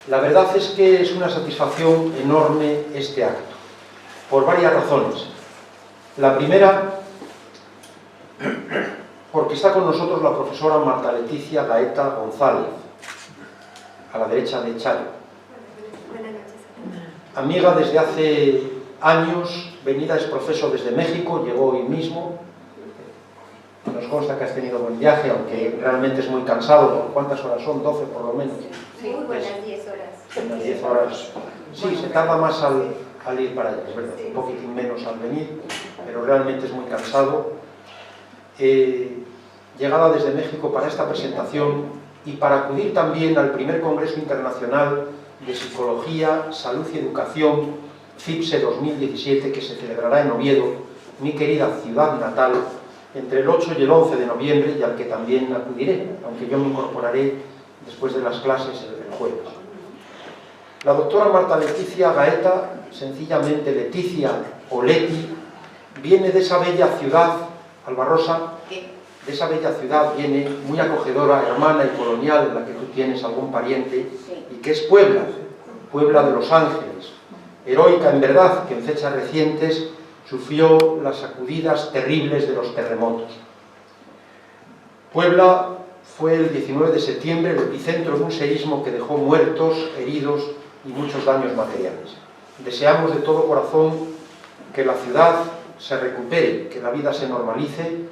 La verdad es que es una satisfacción enorme este acto, por varias razones. La primera, porque está con nosotros la profesora Marta Leticia Gaeta González, a la derecha de Chayo. Amiga desde hace años, venida ex profeso desde México, llegó hoy mismo. Nos consta que has tenido buen viaje, aunque realmente es muy cansado. ¿Cuántas horas son? 12 por lo menos. Sí, buenas 10 horas. Unas 10 horas. Sí, se tarda más al ir para allá, es verdad, un poquitín menos al venir, pero realmente es muy cansado. Llegada desde México para esta presentación y para acudir también al primer Congreso Internacional de Psicología, Salud y Educación, CIPSE 2017, que se celebrará en Oviedo, mi querida ciudad natal, entre el 8 y el 11 de noviembre, y al que también acudiré, aunque yo me incorporaré después de las clases el jueves. La doctora Marta Leticia Gaeta, sencillamente Leticia o Leti, viene de esa bella ciudad, Albarrosa, de esa bella ciudad viene muy acogedora, hermana y colonial, en la que tú tienes algún pariente, y que es Puebla, Puebla de Los Ángeles, heroica en verdad, que en fechas recientes sufrió las sacudidas terribles de los terremotos. Puebla fue el 19 de septiembre el epicentro de un seísmo que dejó muertos, heridos y muchos daños materiales. Deseamos de todo corazón que la ciudad se recupere, que la vida se normalice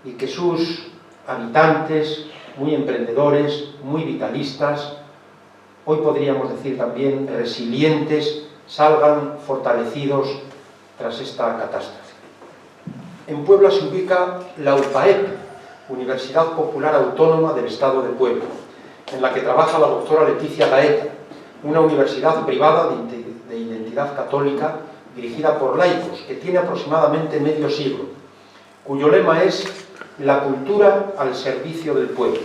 y que sus habitantes, muy emprendedores, muy vitalistas, hoy podríamos decir también resilientes, salgan fortalecidos tras esta catástrofe. En Puebla se ubica la UPAEP, Universidad Popular Autónoma del Estado de Puebla, en la que trabaja la doctora Leticia Gaeta, una universidad privada de identidad católica dirigida por laicos, que tiene aproximadamente medio siglo, cuyo lema es la cultura al servicio del pueblo.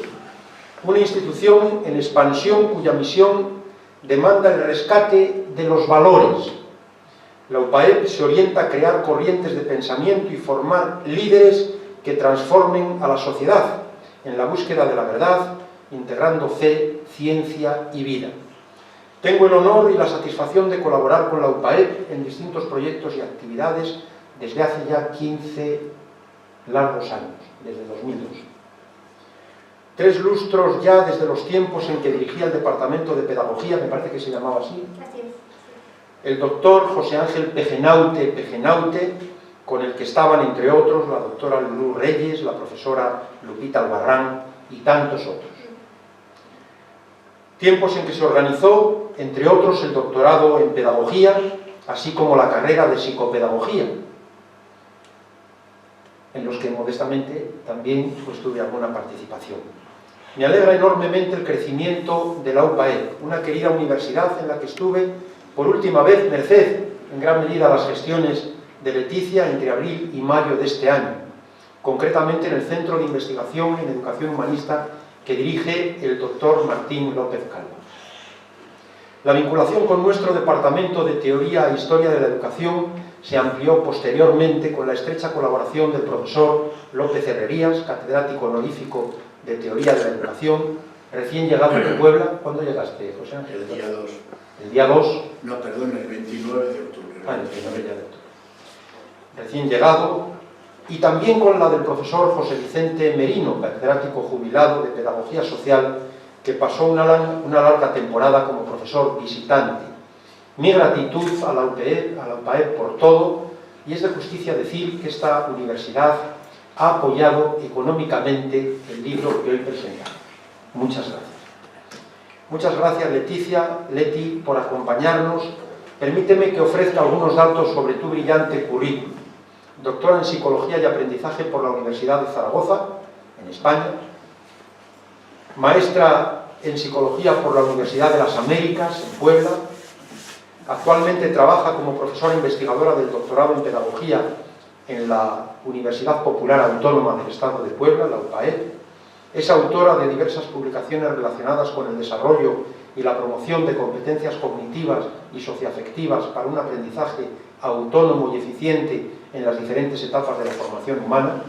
Una institución en expansión cuya misión demanda el rescate de los valores. La UPAEP se orienta a crear corrientes de pensamiento y formar líderes que transformen a la sociedad en la búsqueda de la verdad, integrando fe, ciencia y vida. Tengo el honor y la satisfacción de colaborar con la UPAEP en distintos proyectos y actividades desde hace ya 15 largos años, desde 2002. 3 lustros ya desde los tiempos en que dirigía el Departamento de Pedagogía, me parece que se llamaba así. El doctor José Ángel Pejenaute, con el que estaban, entre otros, la doctora Lulú Reyes, la profesora Lupita Albarrán y tantos otros. Tiempos en que se organizó, entre otros, el doctorado en Pedagogía, así como la carrera de Psicopedagogía, en los que modestamente también tuve alguna participación. Me alegra enormemente el crecimiento de la UPAEP, una querida universidad en la que estuve por última vez, merced en gran medida a las gestiones de Leticia entre abril y mayo de este año, concretamente en el Centro de Investigación en Educación Humanista que dirige el doctor Martín López Calvo. La vinculación con nuestro Departamento de Teoría e Historia de la Educación se amplió posteriormente con la estrecha colaboración del profesor López Herrerías, catedrático honorífico de Teoría de la Educación, recién llegado de Puebla. ¿Cuándo llegaste, José Ángel? El día 2. El día 2. No, perdón, el 29 de octubre. Ah, el 29 de octubre. Recién llegado, y también con la del profesor José Vicente Merino, catedrático jubilado de Pedagogía Social, que pasó una larga temporada como profesor visitante. Mi gratitud a la UPAEP por todo, y es de justicia decir que esta universidad ha apoyado económicamente el libro que hoy presentamos. Muchas gracias. Muchas gracias, Leti, por acompañarnos. Permíteme que ofrezca algunos datos sobre tu brillante currículum. Doctora en Psicología y Aprendizaje por la Universidad de Zaragoza, en España. Maestra en Psicología por la Universidad de las Américas, en Puebla. Actualmente trabaja como profesora investigadora del doctorado en Pedagogía en la Universidad Popular Autónoma del Estado de Puebla, la UPAEP. Es autora de diversas publicaciones relacionadas con el desarrollo y la promoción de competencias cognitivas y socioafectivas para un aprendizaje autónomo y eficiente en las diferentes etapas de la formación humana.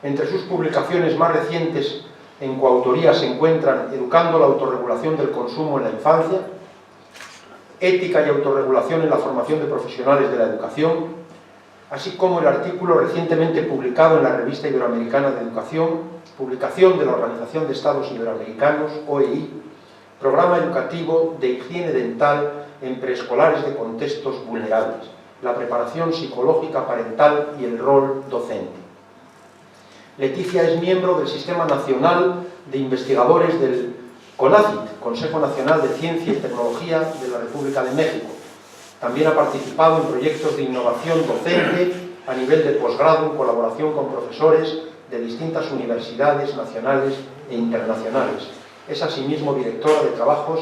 Entre sus publicaciones más recientes En coautoría se encuentran Educando la autorregulación del consumo en la infancia, Ética y autorregulación en la formación de profesionales de la educación, así como el artículo recientemente publicado en la Revista Iberoamericana de Educación, publicación de la Organización de Estados Iberoamericanos, OEI, Programa Educativo de Higiene Dental en Preescolares de Contextos Vulnerables, la preparación psicológica parental y el rol docente. Leticia es miembro del Sistema Nacional de Investigadores del CONACYT, Consejo Nacional de Ciencia y Tecnología de la República de México. También ha participado en proyectos de innovación docente a nivel de posgrado en colaboración con profesores de distintas universidades nacionales e internacionales. Es asimismo directora de trabajos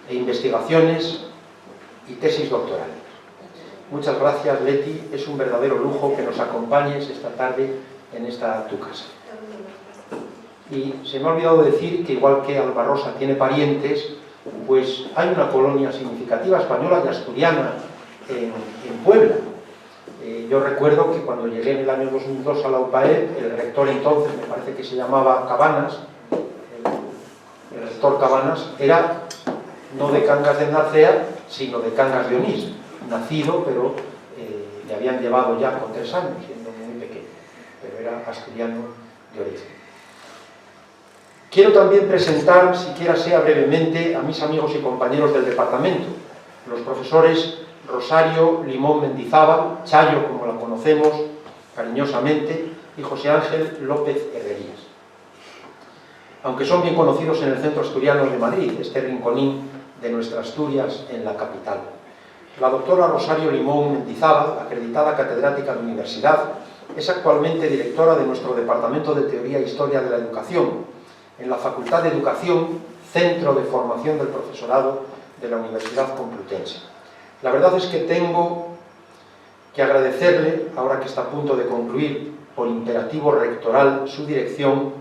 e investigaciones y tesis doctorales. Muchas gracias, Leti. Es un verdadero lujo que nos acompañes esta tarde en esta tu casa. Y se me ha olvidado decir que igual que Alba Rosa tiene parientes, pues hay una colonia significativa española y asturiana en Puebla. Yo recuerdo que cuando llegué en el año 2002 a la UPAEP, el rector entonces, me parece que se llamaba Cabanas, el rector Cabanas, era no de Cangas de Narcea, sino de Cangas de Onís, nacido, pero le habían llevado ya con 3 años, siendo muy pequeño, pero era asturiano de origen. Quiero también presentar, siquiera sea brevemente, a mis amigos y compañeros del departamento, los profesores Rosario Limón Mendizábal, Chayo, como la conocemos cariñosamente, y José Ángel López Herrerías. Aunque son bien conocidos en el Centro Asturiano de Madrid, este rinconín de nuestra Asturias en la capital. La doctora Rosario Limón Mendizábal, acreditada catedrática de universidad, es actualmente directora de nuestro Departamento de Teoría e Historia de la Educación, en la Facultad de Educación, Centro de Formación del Profesorado de la Universidad Complutense. La verdad es que tengo que agradecerle, ahora que está a punto de concluir por imperativo rectoral su dirección,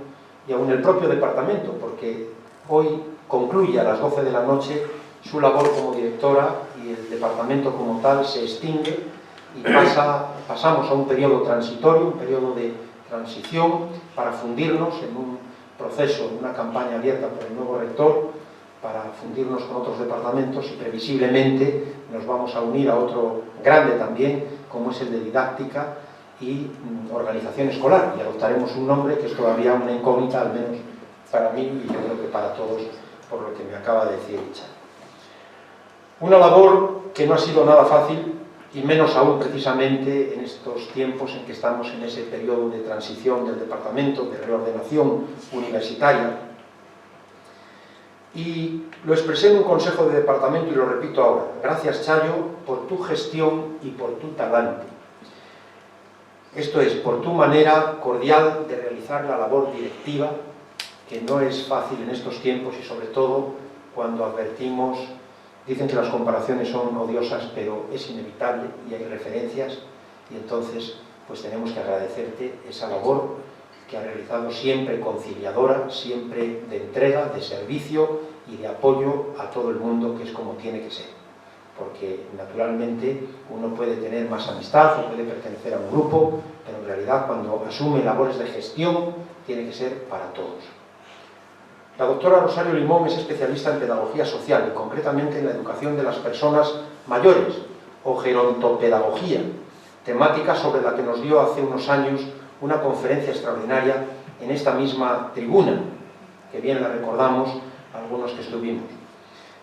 y aún el propio departamento, porque hoy concluye a las 12 de la noche su labor como directora y el departamento como tal se extingue y pasamos a un periodo transitorio, un periodo de transición para fundirnos en un proceso, en una campaña abierta por el nuevo rector para fundirnos con otros departamentos y previsiblemente nos vamos a unir a otro grande también, como es el de didáctica y organización escolar, y adoptaremos un nombre que es todavía una incógnita, al menos para mí y yo creo que para todos, por lo que me acaba de decir Richard. Una labor que no ha sido nada fácil, y menos aún precisamente en estos tiempos en que estamos en ese periodo de transición del departamento, de reordenación universitaria. Y lo expresé en un consejo de departamento y lo repito ahora. Gracias, Chayo, por tu gestión y por tu talante. Esto es, por tu manera cordial de realizar la labor directiva, que no es fácil en estos tiempos y sobre todo cuando advertimos. Dicen que las comparaciones son odiosas, pero es inevitable y hay referencias, y entonces pues tenemos que agradecerte esa labor que ha realizado siempre conciliadora, siempre de entrega, de servicio y de apoyo a todo el mundo, que es como tiene que ser. Porque naturalmente uno puede tener más amistad o puede pertenecer a un grupo, pero en realidad cuando asume labores de gestión tiene que ser para todos. La doctora Rosario Limón es especialista en pedagogía social y concretamente en la educación de las personas mayores o gerontopedagogía, temática sobre la que nos dio hace unos años una conferencia extraordinaria en esta misma tribuna, que bien la recordamos algunos que estuvimos.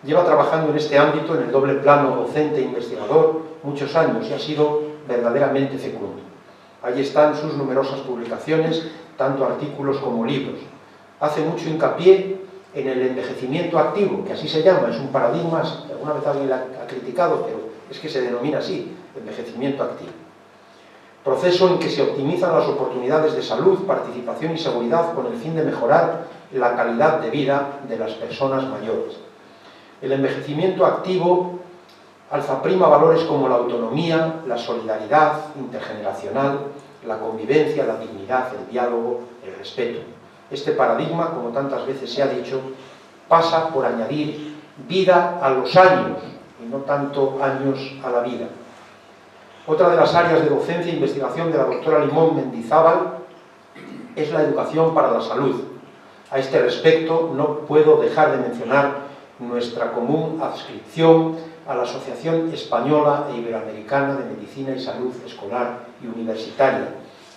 Lleva trabajando en este ámbito, en el doble plano docente e investigador, muchos años y ha sido verdaderamente fecundo. Ahí están sus numerosas publicaciones, tanto artículos como libros. Hace mucho hincapié en el envejecimiento activo, que así se llama, es un paradigma, alguna vez alguien la ha criticado, pero es que se denomina así, envejecimiento activo. Proceso en que se optimizan las oportunidades de salud, participación y seguridad con el fin de mejorar la calidad de vida de las personas mayores. El envejecimiento activo alza prima valores como la autonomía, la solidaridad intergeneracional, la convivencia, la dignidad, el diálogo, el respeto. Este paradigma, como tantas veces se ha dicho, pasa por añadir vida a los años y no tanto años a la vida. Otra de las áreas de docencia e investigación de la doctora Limón Mendizábal es la educación para la salud. A este respecto, no puedo dejar de mencionar nuestra común adscripción a la Asociación Española e Iberoamericana de Medicina y Salud Escolar y Universitaria,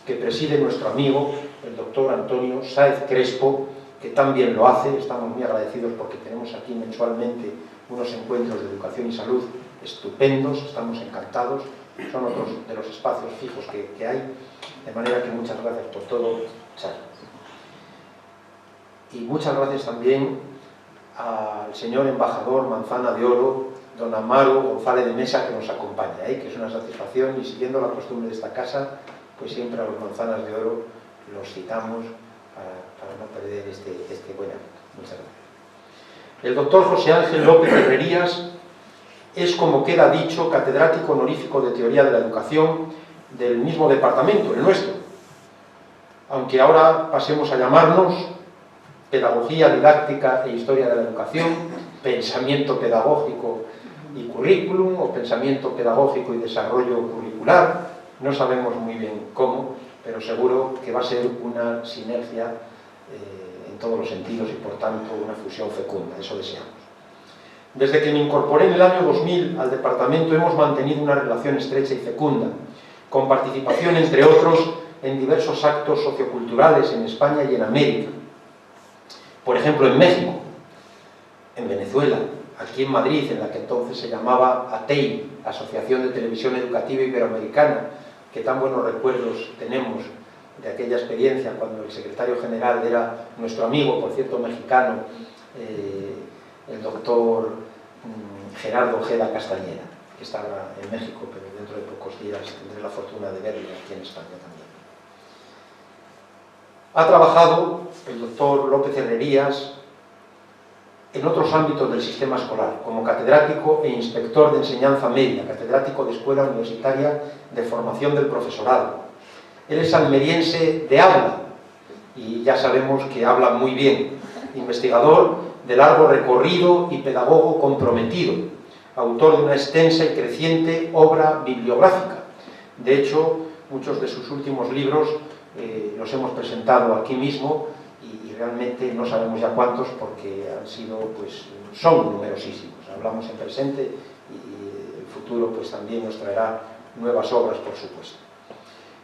que preside nuestro amigo, el doctor Antonio Sáez Crespo, que también lo hace. Estamos muy agradecidos porque tenemos aquí mensualmente unos encuentros de educación y salud estupendos, estamos encantados, son otros de los espacios fijos que hay, de manera que muchas gracias por todo, Charo. Y muchas gracias también al señor embajador Manzana de Oro, don Amaro González de Mesa, que nos acompaña, que es una satisfacción, y siguiendo la costumbre de esta casa, pues siempre a los Manzanas de Oro los citamos para no perder este buen hábito. Muchas gracias. El doctor José Ángel López Herrerías es, como queda dicho, catedrático honorífico de Teoría de la Educación del mismo departamento, el nuestro, aunque ahora pasemos a llamarnos Pedagogía Didáctica e Historia de la Educación, Pensamiento Pedagógico y Currículum, o Pensamiento Pedagógico y Desarrollo Curricular. No sabemos muy bien cómo, pero seguro que va a ser una sinergia en todos los sentidos y, por tanto, una fusión fecunda. Eso deseamos. Desde que me incorporé en el año 2000 al departamento hemos mantenido una relación estrecha y fecunda, con participación, entre otros, en diversos actos socioculturales en España y en América. Por ejemplo, en México, en Venezuela, aquí en Madrid, en la que entonces se llamaba ATEI, Asociación de Televisión Educativa Iberoamericana, que tan buenos recuerdos tenemos de aquella experiencia cuando el secretario general era nuestro amigo, por cierto, mexicano, el doctor Gerardo Ojeda Castañeda, que estaba en México, pero dentro de pocos días tendré la fortuna de verle aquí en España también. Ha trabajado el doctor López Herrerías en otros ámbitos del sistema escolar, como catedrático e inspector de enseñanza media, catedrático de Escuela Universitaria de Formación del Profesorado. Él es almeriense de habla, y ya sabemos que habla muy bien, investigador de largo recorrido y pedagogo comprometido, autor de una extensa y creciente obra bibliográfica. De hecho, muchos de sus últimos libros los hemos presentado aquí mismo, y realmente no sabemos ya cuántos, porque han sido, pues, son numerosísimos. Hablamos en presente y el futuro pues también nos traerá nuevas obras, por supuesto.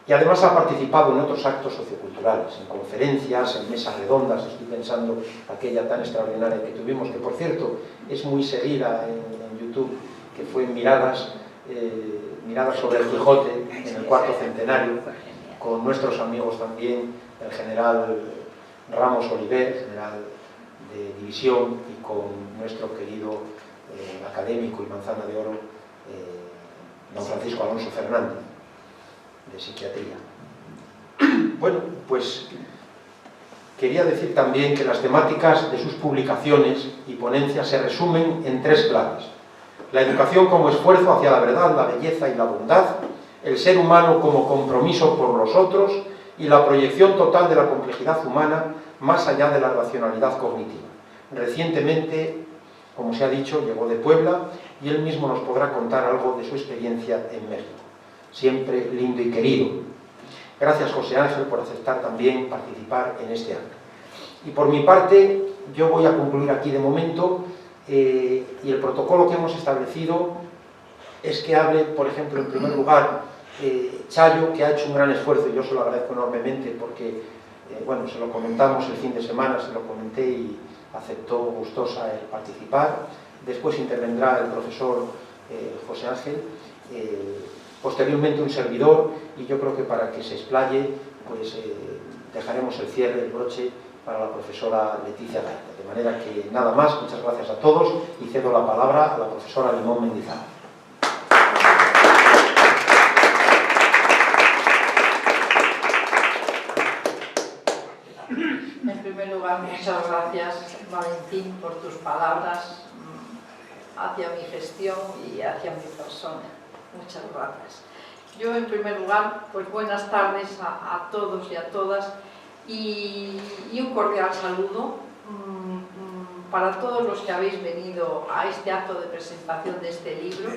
Y además ha participado en otros actos socioculturales, en conferencias, en mesas redondas. Estoy pensando aquella tan extraordinaria que tuvimos, que por cierto es muy seguida en YouTube, que fue en Miradas sobre el Quijote, en el cuarto centenario, con nuestros amigos también, el general Ramos Oliver, general de división, y con nuestro querido académico y Manzana de Oro, don Francisco Alonso Fernández, de psiquiatría. Bueno, pues quería decir también que las temáticas de sus publicaciones y ponencias se resumen en tres claves: la educación como esfuerzo hacia la verdad, la belleza y la bondad, el ser humano como compromiso por los otros y la proyección total de la complejidad humana más allá de la racionalidad cognitiva. Recientemente, como se ha dicho, llegó de Puebla y él mismo nos podrá contar algo de su experiencia en México. Siempre lindo y querido. Gracias, José Ángel, por aceptar también participar en este acto. Y por mi parte, yo voy a concluir aquí de momento, y el protocolo que hemos establecido es que hable, por ejemplo, en primer lugar, Chayo, que ha hecho un gran esfuerzo, y yo se lo agradezco enormemente porque, bueno, se lo comentamos el fin de semana, se lo comenté y aceptó gustosa el participar. Después intervendrá el profesor José Ángel, posteriormente un servidor, y yo creo que para que se explaye, pues dejaremos el cierre, el broche, para la profesora Leticia Gaita. De manera que nada más, muchas gracias a todos, y cedo la palabra a la profesora Limón Mendizábal. En primer lugar, muchas gracias, Valentín, por tus palabras hacia mi gestión y hacia mi persona. Muchas gracias. Yo, en primer lugar, pues buenas tardes a todos y a todas, y un cordial saludo para todos los que habéis venido a este acto de presentación de este libro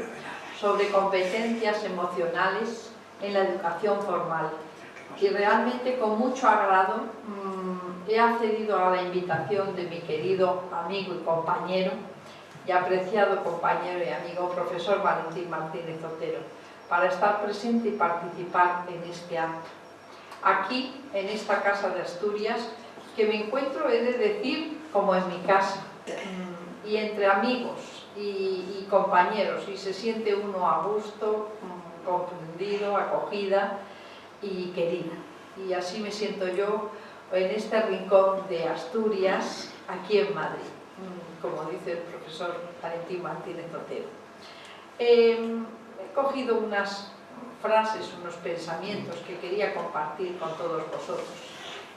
sobre competencias emocionales en la educación formal. y realmente con mucho agrado he accedido a la invitación de mi querido amigo y compañero y apreciado compañero y amigo profesor Valentín Martínez Otero para estar presente y participar en este acto. Aquí, en esta Casa de Asturias, que me encuentro, he de decir, como en mi casa, y entre amigos y compañeros, y se siente uno a gusto, comprendido, acogida y querida. Y así me siento yo en este rincón de Asturias, aquí en Madrid, como dice el profesor Valentín Martínez Otero. He cogido unas frases, unos pensamientos que quería compartir con todos vosotros.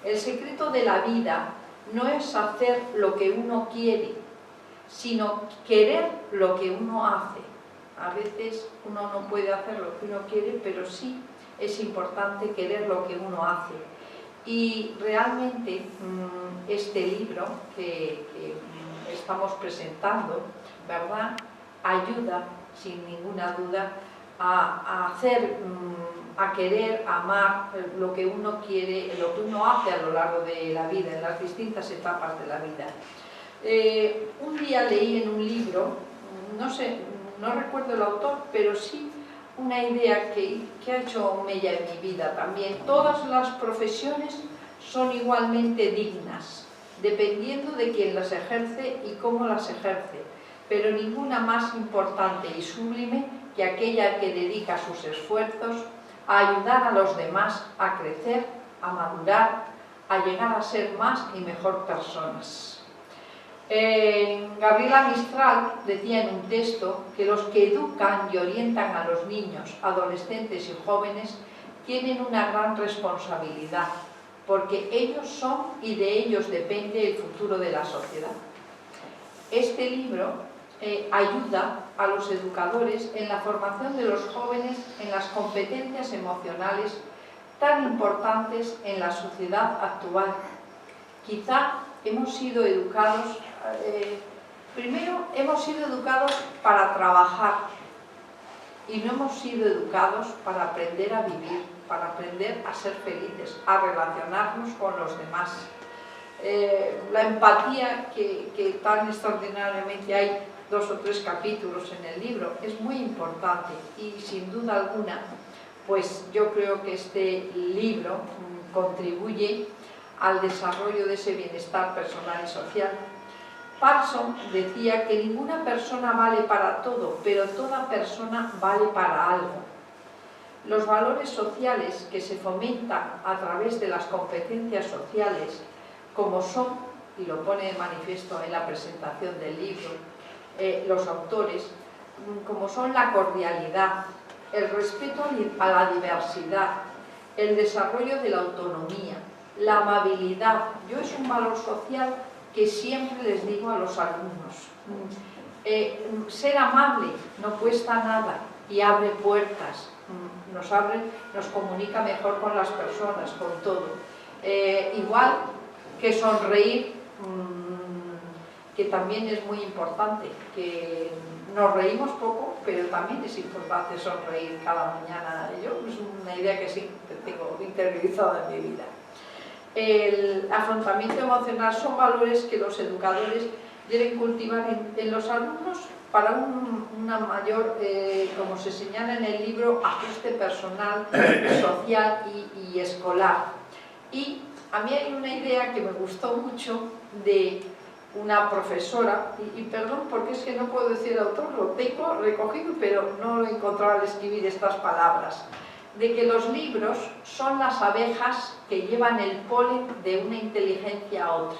El secreto de la vida no es hacer lo que uno quiere, sino querer lo que uno hace. A veces uno no puede hacer lo que uno quiere, pero sí es importante querer lo que uno hace. Y realmente este libro que estamos presentando, ¿verdad?, ayuda, sin ninguna duda, a hacer, a querer, a amar lo que uno quiere, lo que uno hace a lo largo de la vida, en las distintas etapas de la vida. Un día leí en un libro, no sé, no recuerdo el autor, pero sí una idea que ha hecho mella en mi vida también. Todas las profesiones son igualmente dignas, dependiendo de quién las ejerce y cómo las ejerce, pero ninguna más importante y sublime que aquella que dedica sus esfuerzos a ayudar a los demás a crecer, a madurar, a llegar a ser más y mejor personas. Gabriela Mistral decía en un texto que los que educan y orientan a los niños, adolescentes y jóvenes tienen una gran responsabilidad, porque ellos son y de ellos depende el futuro de la sociedad. Este libro ayuda a los educadores en la formación de los jóvenes en las competencias emocionales tan importantes en la sociedad actual. Quizá hemos sido educados, primero hemos sido educados para trabajar y no hemos sido educados para aprender a vivir, para aprender a ser felices, a relacionarnos con los demás. La empatía que tan extraordinariamente hay 2 o 3 capítulos en el libro es muy importante y sin duda alguna pues yo creo que este libro contribuye al desarrollo de ese bienestar personal y social. Parson decía que ninguna persona vale para todo, pero toda persona vale para algo. Los valores sociales que se fomentan a través de las competencias sociales, como son, y lo pone de manifiesto en la presentación del libro, los autores, como son la cordialidad, el respeto a la diversidad, el desarrollo de la autonomía, la amabilidad. Yo es un valor social que siempre les digo a los alumnos. Ser amable no cuesta nada y abre puertas, nos comunica mejor con las personas, con todo. Igual que sonreír, que también es muy importante, que nos reímos poco, pero también es importante sonreír cada mañana. Yo es una idea que sí tengo interiorizada en mi vida. El afrontamiento emocional son valores que los educadores deben cultivar en los alumnos para una mayor, como se señala en el libro, ajuste personal, social y escolar. Y a mí hay una idea que me gustó mucho de una profesora, y perdón porque es que no puedo decir el autor, lo tengo recogido, pero no lo he encontrado al escribir estas palabras, de que los libros son las abejas que llevan el polen de una inteligencia a otra.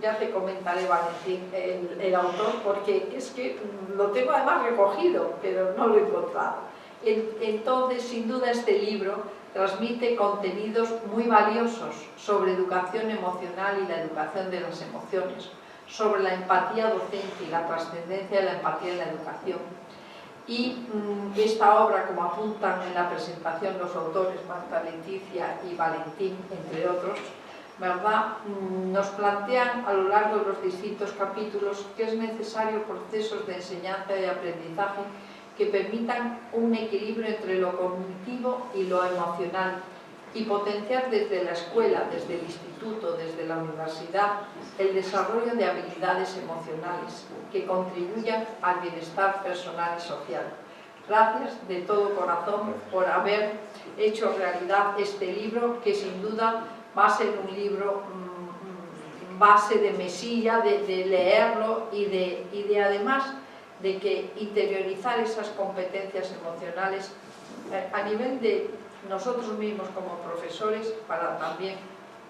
Ya te comentaré, Valentín, el autor, porque es que lo tengo además recogido, pero no lo he encontrado. Entonces, sin duda, este libro transmite contenidos muy valiosos sobre educación emocional y la educación de las emociones, sobre la empatía docente y la trascendencia de la empatía en la educación. Y esta obra, como apuntan en la presentación los autores Marta Leticia y Valentín, entre otros, ¿verdad?, nos plantean a lo largo de los distintos capítulos que es necesario procesos de enseñanza y aprendizaje que permitan un equilibrio entre lo cognitivo y lo emocional y potenciar desde la escuela, desde el instituto, desde la universidad, el desarrollo de habilidades emocionales que contribuyan al bienestar personal y social. Gracias de todo corazón por haber hecho realidad este libro, que sin duda va a ser un libro base de mesilla, de leerlo y de además de que interiorizar esas competencias emocionales a nivel de nosotros mismos como profesores, para también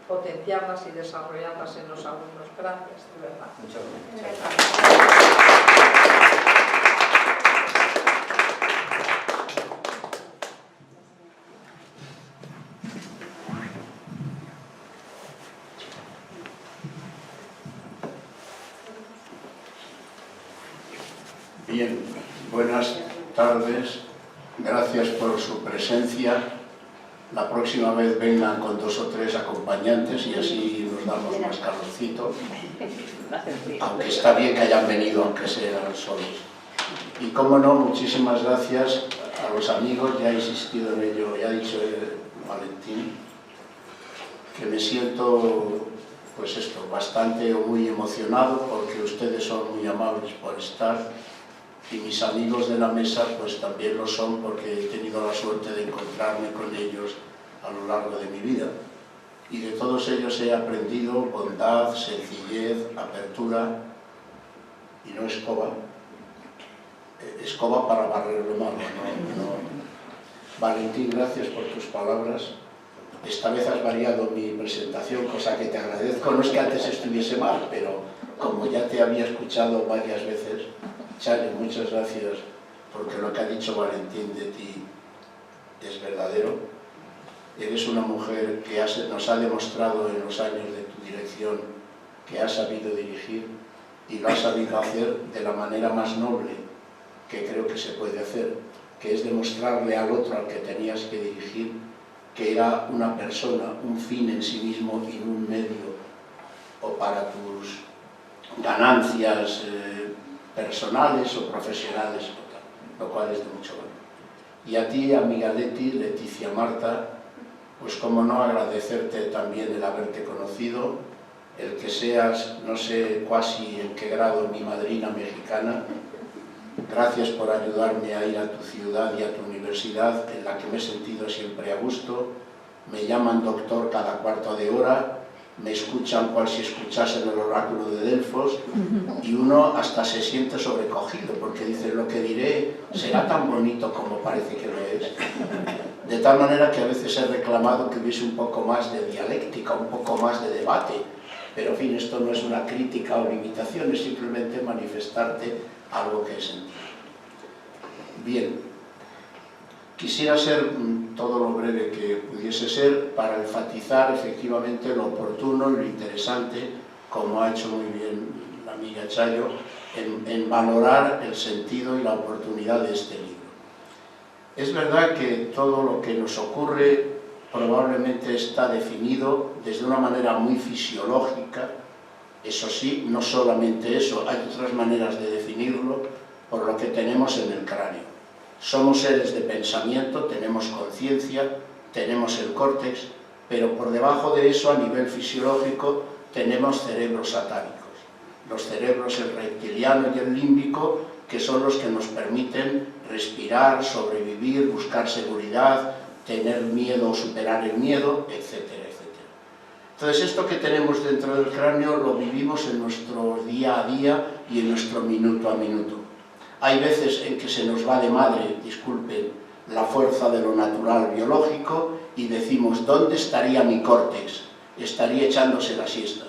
potenciarlas y desarrollarlas en los alumnos. Gracias, de verdad. Muchas Gracias. Bien, buenas tardes. Gracias por su presencia. La próxima vez vengan con 2 o 3 acompañantes y así nos damos más calorcito. Aunque está bien que hayan venido, aunque sean solos. Y cómo no, muchísimas gracias a los amigos, ya he insistido en ello, ya ha dicho Valentín, que me siento, pues esto, bastante o muy emocionado porque ustedes son muy amables por estar. Y mis amigos de la mesa pues también lo son, porque he tenido la suerte de encontrarme con ellos a lo largo de mi vida. Y de todos ellos he aprendido bondad, sencillez, apertura y no escoba. Escoba para barrer lo malo, no. Valentín, gracias por tus palabras. Esta vez has variado mi presentación, cosa que te agradezco. No es que antes estuviese mal, pero como ya te había escuchado varias veces, Chayo, muchas gracias, porque lo que ha dicho Valentín de ti es verdadero. Eres una mujer que nos ha demostrado en los años de tu dirección que has sabido dirigir y lo has sabido hacer de la manera más noble que creo que se puede hacer, que es demostrarle al otro al que tenías que dirigir que era una persona, un fin en sí mismo y no un medio o para tus ganancias personales o profesionales, lo cual es de mucho valor. Y a ti, amiga Leticia Marta, pues cómo no agradecerte también el haberte conocido, el que seas, no sé cuasi en qué grado, mi madrina mexicana. Gracias por ayudarme a ir a tu ciudad y a tu universidad, en la que me he sentido siempre a gusto. Me llaman doctor cada cuarto de hora, me escuchan cual si escuchasen el oráculo de Delfos, y uno hasta se siente sobrecogido porque dice, lo que diré será tan bonito como parece que lo es. De tal manera que a veces he reclamado que hubiese un poco más de dialéctica, un poco más de debate, pero en fin, esto no es una crítica o limitación, es simplemente manifestarte algo que he sentido. Bien, quisiera ser todo lo breve que pudiese ser para enfatizar efectivamente lo oportuno y lo interesante, como ha hecho muy bien la amiga Chayo, en valorar el sentido y la oportunidad de este libro. Es verdad que todo lo que nos ocurre probablemente está definido desde una manera muy fisiológica. Eso sí, no solamente eso, hay otras maneras de definirlo por lo que tenemos en el cráneo. Somos seres de pensamiento, tenemos conciencia, tenemos el córtex, pero por debajo de eso, a nivel fisiológico, tenemos cerebros satánicos. Los cerebros, el reptiliano y el límbico, que son los que nos permiten respirar, sobrevivir, buscar seguridad, tener miedo o superar el miedo, etcétera, etcétera. Entonces, esto que tenemos dentro del cráneo lo vivimos en nuestro día a día y en nuestro minuto a minuto. Hay veces en que se nos va de madre, disculpen, la fuerza de lo natural biológico y decimos, ¿dónde estaría mi córtex? Estaría echándose la siesta.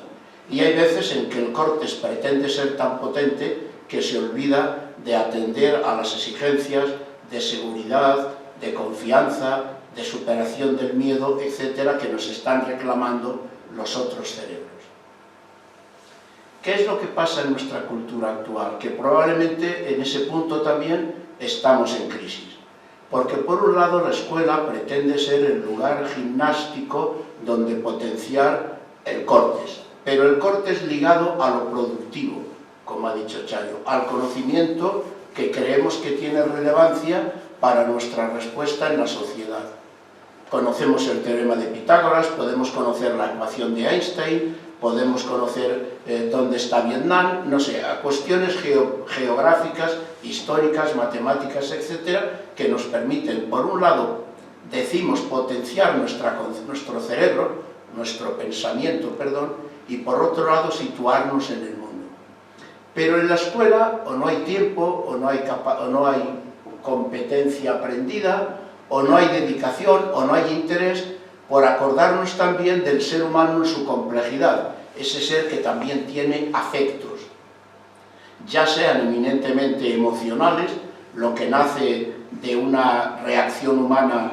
Y hay veces en que el córtex pretende ser tan potente que se olvida de atender a las exigencias de seguridad, de confianza, de superación del miedo, etcétera, que nos están reclamando los otros cerebros. ¿Qué es lo que pasa en nuestra cultura actual? Que probablemente en ese punto también estamos en crisis. Porque por un lado la escuela pretende ser el lugar gimnástico donde potenciar el córtex, pero el córtex ligado a lo productivo, como ha dicho Chayo, al conocimiento que creemos que tiene relevancia para nuestra respuesta en la sociedad. Conocemos el teorema de Pitágoras, podemos conocer la ecuación de Einstein, podemos conocer dónde está Vietnam, no sé, a cuestiones geográficas, históricas, matemáticas, etcétera, que nos permiten, por un lado, decimos potenciar nuestro cerebro, nuestro pensamiento, perdón, y por otro lado situarnos en el mundo. Pero en la escuela o no hay tiempo, o no hay competencia aprendida, o no hay dedicación, o no hay interés por acordarnos también del ser humano en su complejidad, ese ser que también tiene afectos, ya sean eminentemente emocionales, lo que nace de una reacción humana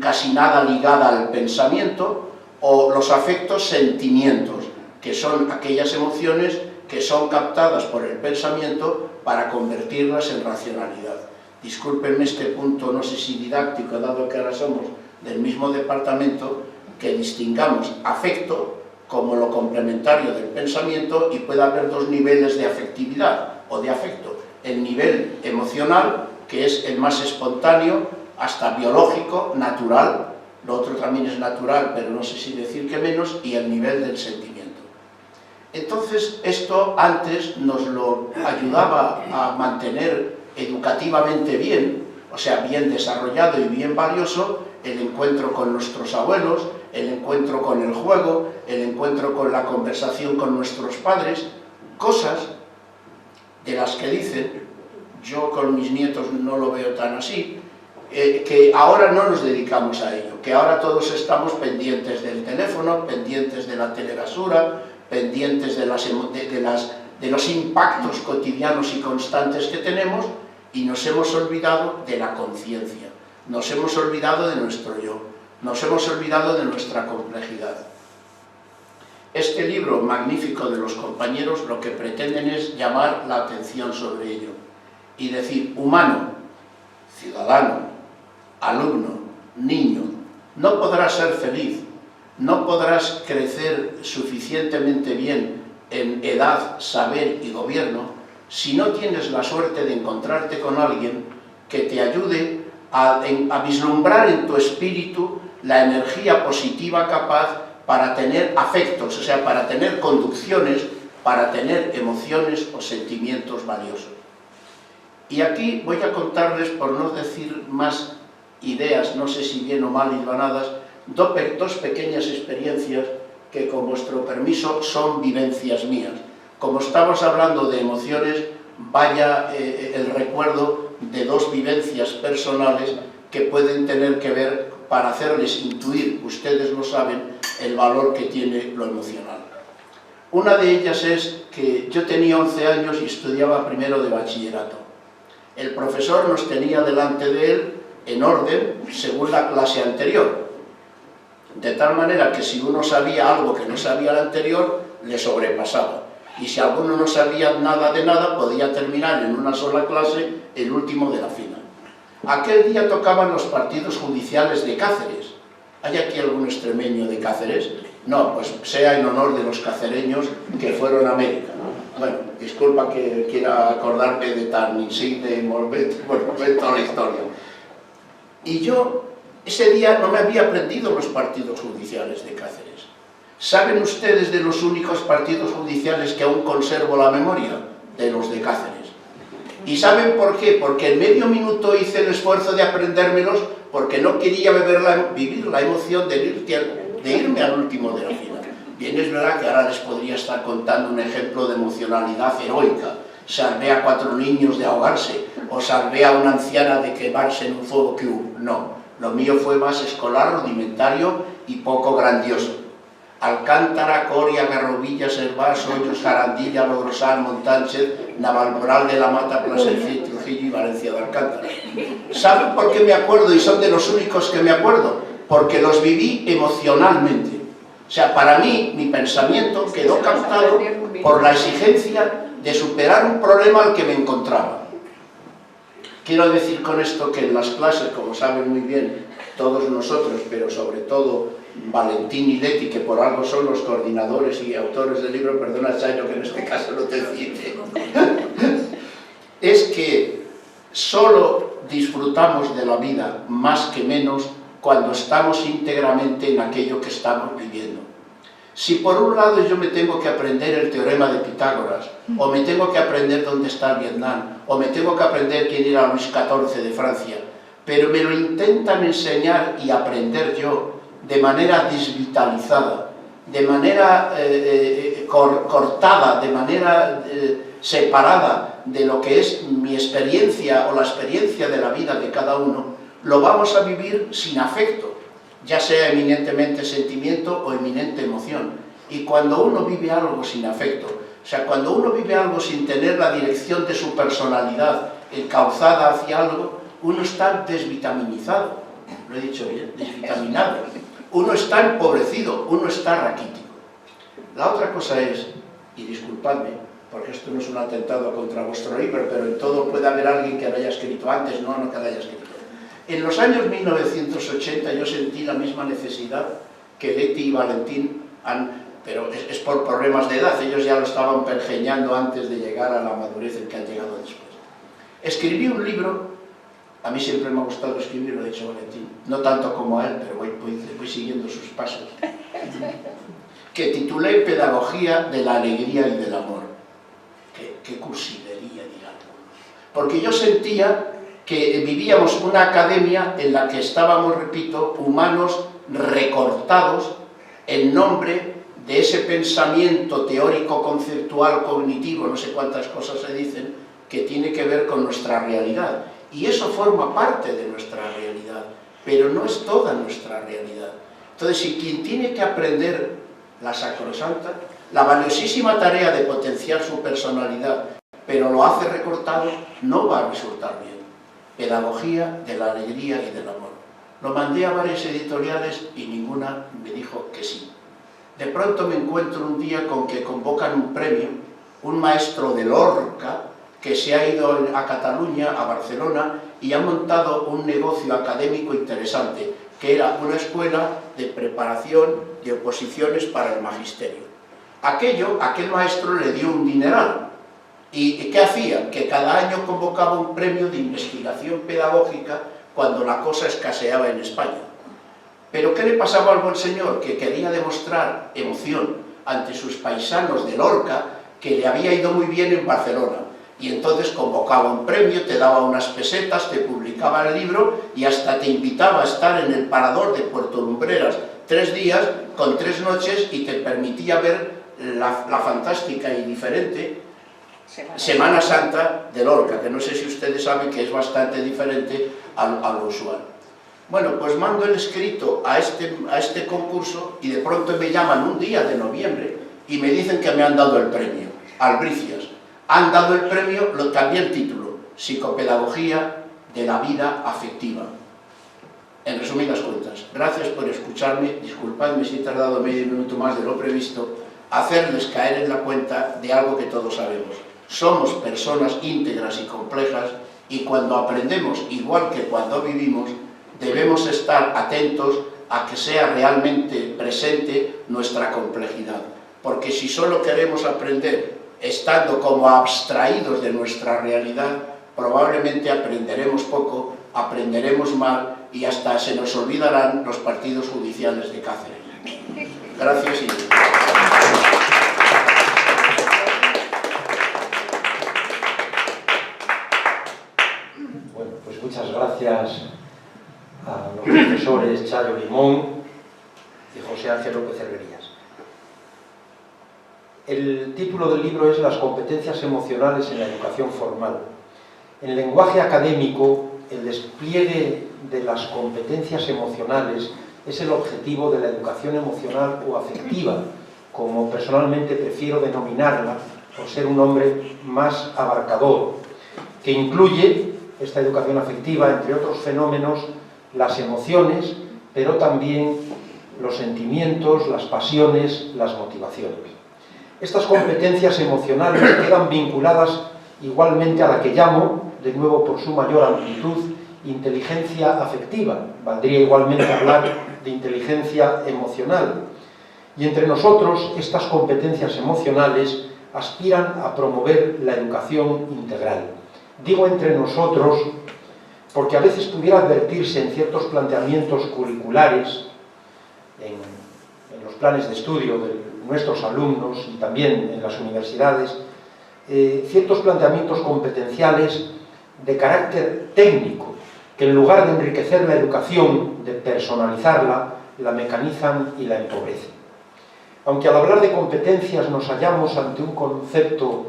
casi nada ligada al pensamiento, o los afectos sentimientos, que son aquellas emociones que son captadas por el pensamiento para convertirlas en racionalidad. Discúlpenme este punto, no sé si didáctico, dado que ahora somos del mismo departamento, que distingamos afecto como lo complementario del pensamiento y puede haber dos niveles de afectividad o de afecto. El nivel emocional, que es el más espontáneo, hasta biológico, natural, lo otro también es natural, pero no sé si decir que menos, y el nivel del sentimiento. Entonces, esto antes nos lo ayudaba a mantener educativamente bien, o sea, bien desarrollado y bien valioso, el encuentro con nuestros abuelos, el encuentro con el juego, el encuentro con la conversación con nuestros padres, cosas de las que dicen, yo con mis nietos no lo veo tan así, que ahora no nos dedicamos a ello, que ahora todos estamos pendientes del teléfono, pendientes de la telebasura, pendientes de los impactos cotidianos y constantes que tenemos, y nos hemos olvidado de la conciencia, nos hemos olvidado de nuestro yo, nos hemos olvidado de nuestra complejidad. Este libro magnífico de los compañeros lo que pretenden es llamar la atención sobre ello y decir, humano, ciudadano, alumno, niño, no podrás ser feliz, no podrás crecer suficientemente bien en edad, saber y gobierno si no tienes la suerte de encontrarte con alguien que te ayude a vislumbrar en tu espíritu la energía positiva capaz para tener afectos, o sea, para tener conducciones, para tener emociones o sentimientos valiosos. Y aquí voy a contarles, por no decir más ideas, no sé si bien o mal hilvanadas, dos pequeñas experiencias que, con vuestro permiso, son vivencias mías. Como estamos hablando de emociones, vaya el recuerdo de dos vivencias personales que pueden tener que ver para hacerles intuir, ustedes lo saben, el valor que tiene lo emocional. Una de ellas es que yo tenía 11 años y estudiaba primero de bachillerato. El profesor nos tenía delante de él en orden según la clase anterior, de tal manera que si uno sabía algo que no sabía el anterior, le sobrepasaba. Y si alguno no sabía nada de nada, podía terminar en una sola clase el último de la fila. Aquel día tocaban los partidos judiciales de Cáceres. ¿Hay aquí algún extremeño de Cáceres? No, pues sea en honor de los cacereños que fueron a América. Bueno, disculpa que quiera acordarme de tan insigne momento de la historia. Y yo, ese día, no me había aprendido los partidos judiciales de Cáceres. ¿Saben ustedes de los únicos partidos judiciales que aún conservo la memoria? De los de Cáceres. ¿Y saben por qué? Porque en medio minuto hice el esfuerzo de aprendérmelos porque no quería vivir la emoción de irme al último de la fila. Bien, es verdad que ahora les podría estar contando un ejemplo de emocionalidad heroica. Salvé a 4 niños de ahogarse, o salvé a una anciana de quemarse en un fuego que hubo. No, lo mío fue más escolar, rudimentario y poco grandioso. Alcántara, Coria, Garrovilla, Servás, Hoyos, Jarandilla, Logrosal, Montánchez, Navalmoral de la Mata, Plasencia, Trujillo y Valencia de Alcántara. ¿Saben por qué me acuerdo? Y son de los únicos que me acuerdo. Porque los viví emocionalmente. O sea, para mí, mi pensamiento quedó captado por la exigencia de superar un problema al que me encontraba. Quiero decir con esto que en las clases, como saben muy bien todos nosotros, pero sobre todo Valentín y Leti, que por algo son los coordinadores y autores del libro, perdona Chayo que en este caso no te cite, es que solo disfrutamos de la vida más que menos cuando estamos íntegramente en aquello que estamos viviendo. Si por un lado yo me tengo que aprender el teorema de Pitágoras, o me tengo que aprender dónde está Vietnam, o me tengo que aprender quién era Luis XIV de Francia, pero me lo intentan enseñar y aprender yo de manera desvitalizada, de manera cortada, de manera separada de lo que es mi experiencia o la experiencia de la vida de cada uno, lo vamos a vivir sin afecto, ya sea eminentemente sentimiento o eminente emoción. Y cuando uno vive algo sin afecto, o sea, cuando uno vive algo sin tener la dirección de su personalidad encauzada hacia algo, uno está desvitaminizado, lo he dicho bien, desvitaminado, uno está empobrecido, uno está raquítico. La otra cosa es, y disculpadme, porque esto no es un atentado contra vuestro libro, pero en todo puede haber alguien que lo haya escrito antes, no que lo haya escrito. En los años 1980 yo sentí la misma necesidad que Leti y Valentín pero es por problemas de edad, ellos ya lo estaban pergeñando antes de llegar a la madurez en que han llegado después. Escribí un libro, a mí siempre me ha gustado escribir, lo ha dicho Valentín, no tanto como a él, pero voy siguiendo sus pasos, que titulé Pedagogía de la alegría y del amor. Qué cursilería, dirán. Porque yo sentía que vivíamos una academia en la que estábamos, repito, humanos recortados en nombre de ese pensamiento teórico, conceptual, cognitivo, no sé cuántas cosas se dicen, que tiene que ver con nuestra realidad. Y eso forma parte de nuestra realidad, pero no es toda nuestra realidad. Entonces, si quien tiene que aprender la sacrosanta, la valiosísima tarea de potenciar su personalidad, pero lo hace recortado, no va a resultar bien. Pedagogía de la alegría y del amor. Lo mandé a varias editoriales y ninguna me dijo que sí. De pronto me encuentro un día con que convocan un premio, un maestro de Lorca, que se ha ido a Cataluña, a Barcelona, y ha montado un negocio académico interesante, que era una escuela de preparación de oposiciones para el magisterio. Aquel maestro le dio un dineral. ¿Y qué hacía? Que cada año convocaba un premio de investigación pedagógica cuando la cosa escaseaba en España. Pero ¿qué le pasaba al buen señor? Que quería demostrar emoción ante sus paisanos de Lorca, que le había ido muy bien en Barcelona. Y entonces convocaba un premio, te daba unas pesetas, te publicaba el libro y hasta te invitaba a estar en el parador de Puerto Lumbreras 3 días con 3 noches y te permitía ver la fantástica y diferente Semana Santa de Lorca, que no sé si ustedes saben que es bastante diferente a lo usual. Bueno, pues mando el escrito a este concurso y de pronto me llaman un día de noviembre y me dicen que me han dado el premio, Albricias. Han dado el premio, cambié el título, Psicopedagogía de la vida afectiva. En resumidas cuentas, gracias por escucharme, disculpadme si he tardado medio minuto más de lo previsto, hacerles caer en la cuenta de algo que todos sabemos. Somos personas íntegras y complejas y cuando aprendemos, igual que cuando vivimos, debemos estar atentos a que sea realmente presente nuestra complejidad. Porque si solo queremos aprender estando como abstraídos de nuestra realidad, probablemente aprenderemos poco, aprenderemos mal y hasta se nos olvidarán los partidos judiciales de Cáceres. Gracias y... Bueno, pues muchas gracias a los profesores Chayo Limón y José Ángel López Herrerías. El título del libro es Las competencias emocionales en la educación formal. En el lenguaje académico, el despliegue de las competencias emocionales es el objetivo de la educación emocional o afectiva, como personalmente prefiero denominarla, por ser un nombre más abarcador, que incluye esta educación afectiva, entre otros fenómenos, las emociones, pero también los sentimientos, las pasiones, las motivaciones. Estas competencias emocionales quedan vinculadas igualmente a la que llamo, de nuevo por su mayor amplitud, inteligencia afectiva. Valdría igualmente hablar de inteligencia emocional. Y entre nosotros, estas competencias emocionales aspiran a promover la educación integral. Digo entre nosotros porque a veces pudiera advertirse en ciertos planteamientos curriculares, en los planes de estudio de nuestros alumnos y también en las universidades, ciertos planteamientos competenciales de carácter técnico, que en lugar de enriquecer la educación, de personalizarla, la mecanizan y la empobrecen. Aunque al hablar de competencias nos hallamos ante un concepto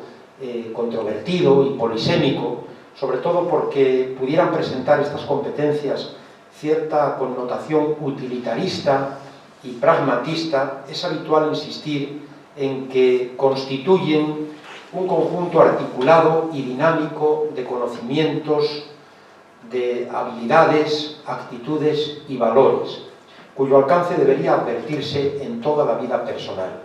controvertido y polisémico, sobre todo porque pudieran presentar estas competencias cierta connotación utilitarista y pragmatista, es habitual insistir en que constituyen un conjunto articulado y dinámico de conocimientos, de habilidades, actitudes y valores, cuyo alcance debería advertirse en toda la vida personal.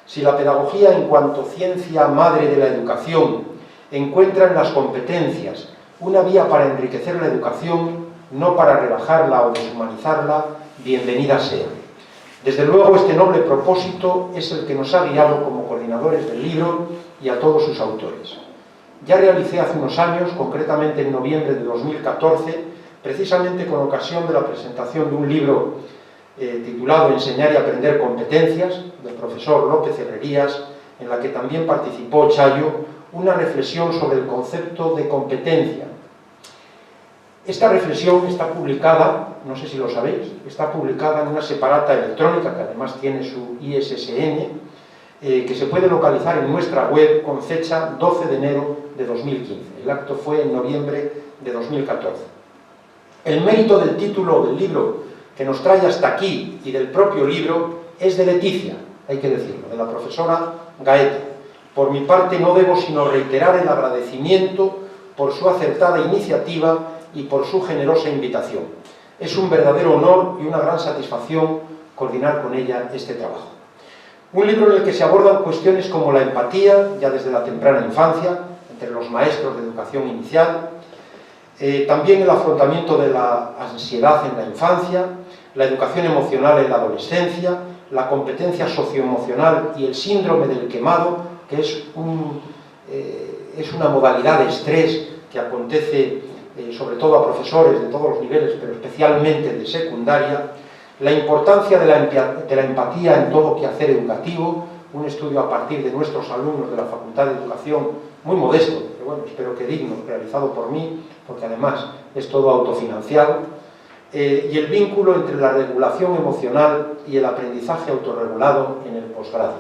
Si la pedagogía, en cuanto ciencia madre de la educación, encuentra en las competencias una vía para enriquecer la educación, no para rebajarla o deshumanizarla, bienvenida sea. Desde luego, este noble propósito es el que nos ha guiado como coordinadores del libro y a todos sus autores. Ya realicé hace unos años, concretamente en noviembre de 2014, precisamente con ocasión de la presentación de un libro titulado Enseñar y aprender competencias, del profesor López Herrerías, en la que también participó Chayo, una reflexión sobre el concepto de competencia. Esta reflexión está publicada, no sé si lo sabéis, está publicada en una separata electrónica, que además tiene su ISSN, que se puede localizar en nuestra web con fecha 12 de enero de 2015. El acto fue en noviembre de 2014. El mérito del título del libro que nos trae hasta aquí y del propio libro es de Leticia, hay que decirlo, de la profesora Gaeta. Por mi parte no debo sino reiterar el agradecimiento por su acertada iniciativa y por su generosa invitación. Es un verdadero honor y una gran satisfacción coordinar con ella este trabajo. Un libro en el que se abordan cuestiones como la empatía, ya desde la temprana infancia, entre los maestros de educación inicial, también el afrontamiento de la ansiedad en la infancia, la educación emocional en la adolescencia, la competencia socioemocional y el síndrome del quemado, que es una modalidad de estrés que acontece sobre todo a profesores de todos los niveles, pero especialmente de secundaria, la importancia de la empatía en todo quehacer educativo, un estudio a partir de nuestros alumnos de la Facultad de Educación, muy modesto, pero bueno, espero que digno, realizado por mí, porque además es todo autofinanciado, y el vínculo entre la regulación emocional y el aprendizaje autorregulado en el posgrado.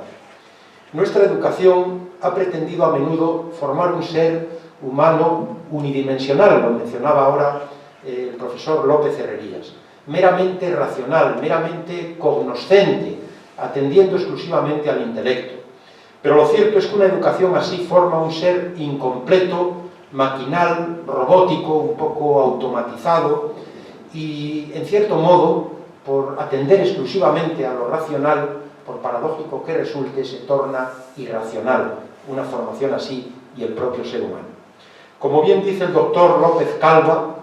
Nuestra educación ha pretendido a menudo formar un ser humano unidimensional, lo mencionaba ahora el profesor López Herrerías, meramente racional, meramente cognoscente, atendiendo exclusivamente al intelecto. Pero lo cierto es que una educación así forma un ser incompleto, maquinal, robótico, un poco automatizado y, en cierto modo, por atender exclusivamente a lo racional, por paradójico que resulte, se torna irracional, una formación así y el propio ser humano. Como bien dice el doctor López Calva,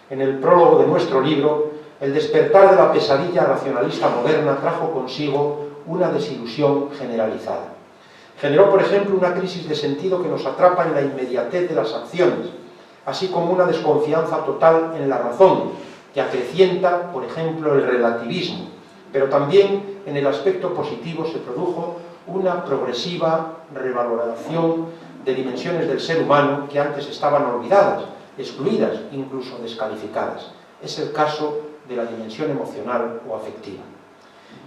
en el prólogo de nuestro libro, el despertar de la pesadilla racionalista moderna trajo consigo una desilusión generalizada. Generó, por ejemplo, una crisis de sentido que nos atrapa en la inmediatez de las acciones, así como una desconfianza total en la razón, que acrecienta, por ejemplo, el relativismo, pero también en el aspecto positivo se produjo una progresiva revaloración de dimensiones del ser humano que antes estaban olvidadas, excluidas, incluso descalificadas. Es el caso de la dimensión emocional o afectiva.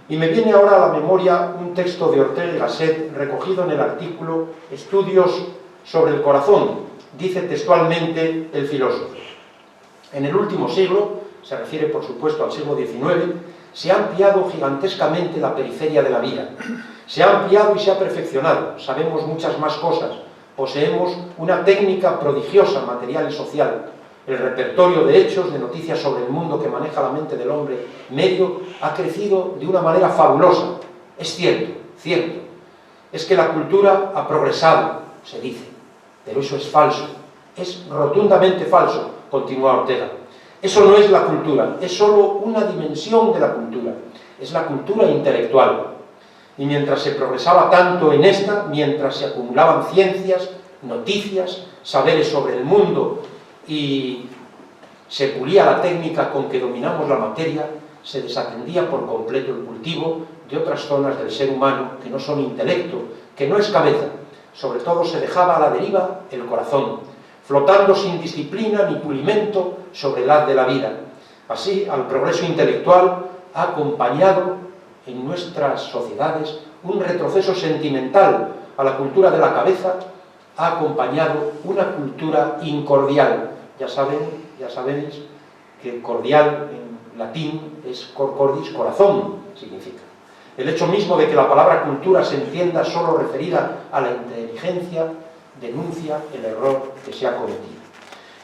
Y me viene ahora a la memoria un texto de Ortega y Gasset recogido en el artículo Estudios sobre el corazón. Dice textualmente el filósofo: en el último siglo, se refiere por supuesto al siglo XIX, se ha ampliado gigantescamente la periferia de la vida. Se ha ampliado y se ha perfeccionado. Sabemos muchas más cosas. Poseemos una técnica prodigiosa, material y social. El repertorio de hechos, de noticias sobre el mundo que maneja la mente del hombre medio, ha crecido de una manera fabulosa. Es cierto, cierto. Es que la cultura ha progresado, se dice. Pero eso es falso. Es rotundamente falso, continúa Ortega. Eso no es la cultura, es solo una dimensión de la cultura. Es la cultura intelectual. Y mientras se progresaba tanto en esta, mientras se acumulaban ciencias, noticias, saberes sobre el mundo y se pulía la técnica con que dominamos la materia, se desatendía por completo el cultivo de otras zonas del ser humano que no son intelecto, que no es cabeza. Sobre todo se dejaba a la deriva el corazón, flotando sin disciplina ni pulimento sobre el haz de la vida. Así, al progreso intelectual ha acompañado en nuestras sociedades un retroceso sentimental. A la cultura de la cabeza ha acompañado una cultura incordial. Ya sabéis que cordial en latín es cor cordis, corazón, significa. El hecho mismo de que la palabra cultura se entienda solo referida a la inteligencia denuncia el error que se ha cometido.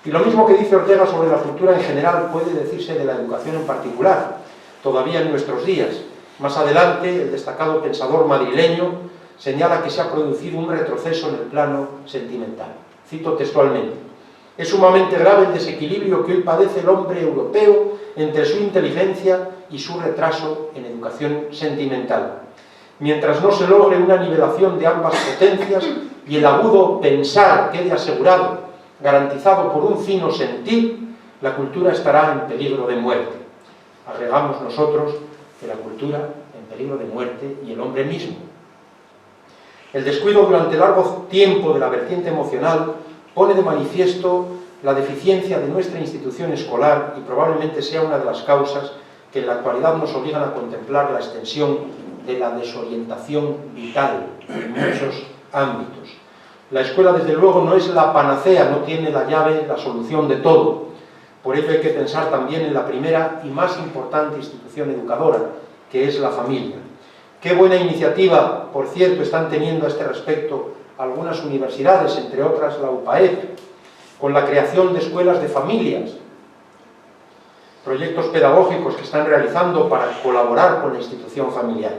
Y lo mismo que dice Ortega sobre la cultura en general puede decirse de la educación en particular, todavía en nuestros días. Más adelante, el destacado pensador madrileño señala que se ha producido un retroceso en el plano sentimental. Cito textualmente: es sumamente grave el desequilibrio que hoy padece el hombre europeo entre su inteligencia y su retraso en educación sentimental. Mientras no se logre una nivelación de ambas potencias y el agudo pensar quede asegurado, garantizado por un fino sentir, la cultura estará en peligro de muerte. Agregamos nosotros que la cultura en peligro de muerte y el hombre mismo. El descuido durante largo tiempo de la vertiente emocional pone de manifiesto la deficiencia de nuestra institución escolar y probablemente sea una de las causas que en la actualidad nos obligan a contemplar la extensión de la desorientación vital en muchos ámbitos. La escuela, desde luego, no es la panacea, no tiene la llave, la solución de todo. Por ello hay que pensar también en la primera y más importante institución educadora, que es la familia. Qué buena iniciativa, por cierto, están teniendo a este respecto algunas universidades, entre otras la UPAEP, con la creación de escuelas de familias, proyectos pedagógicos que están realizando para colaborar con la institución familiar.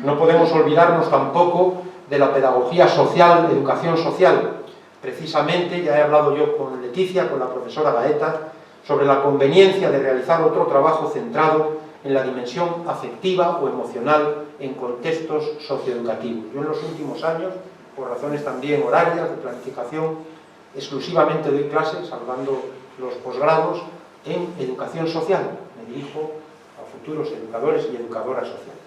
No podemos olvidarnos tampoco de la pedagogía social, de educación social. Precisamente, ya he hablado yo con Leticia, con la profesora Gaeta, sobre la conveniencia de realizar otro trabajo centrado en la dimensión afectiva o emocional en contextos socioeducativos. Yo en los últimos años, por razones también horarias, de planificación, exclusivamente doy clases, salvando los posgrados, en educación social. Me dirijo a futuros educadores y educadoras sociales.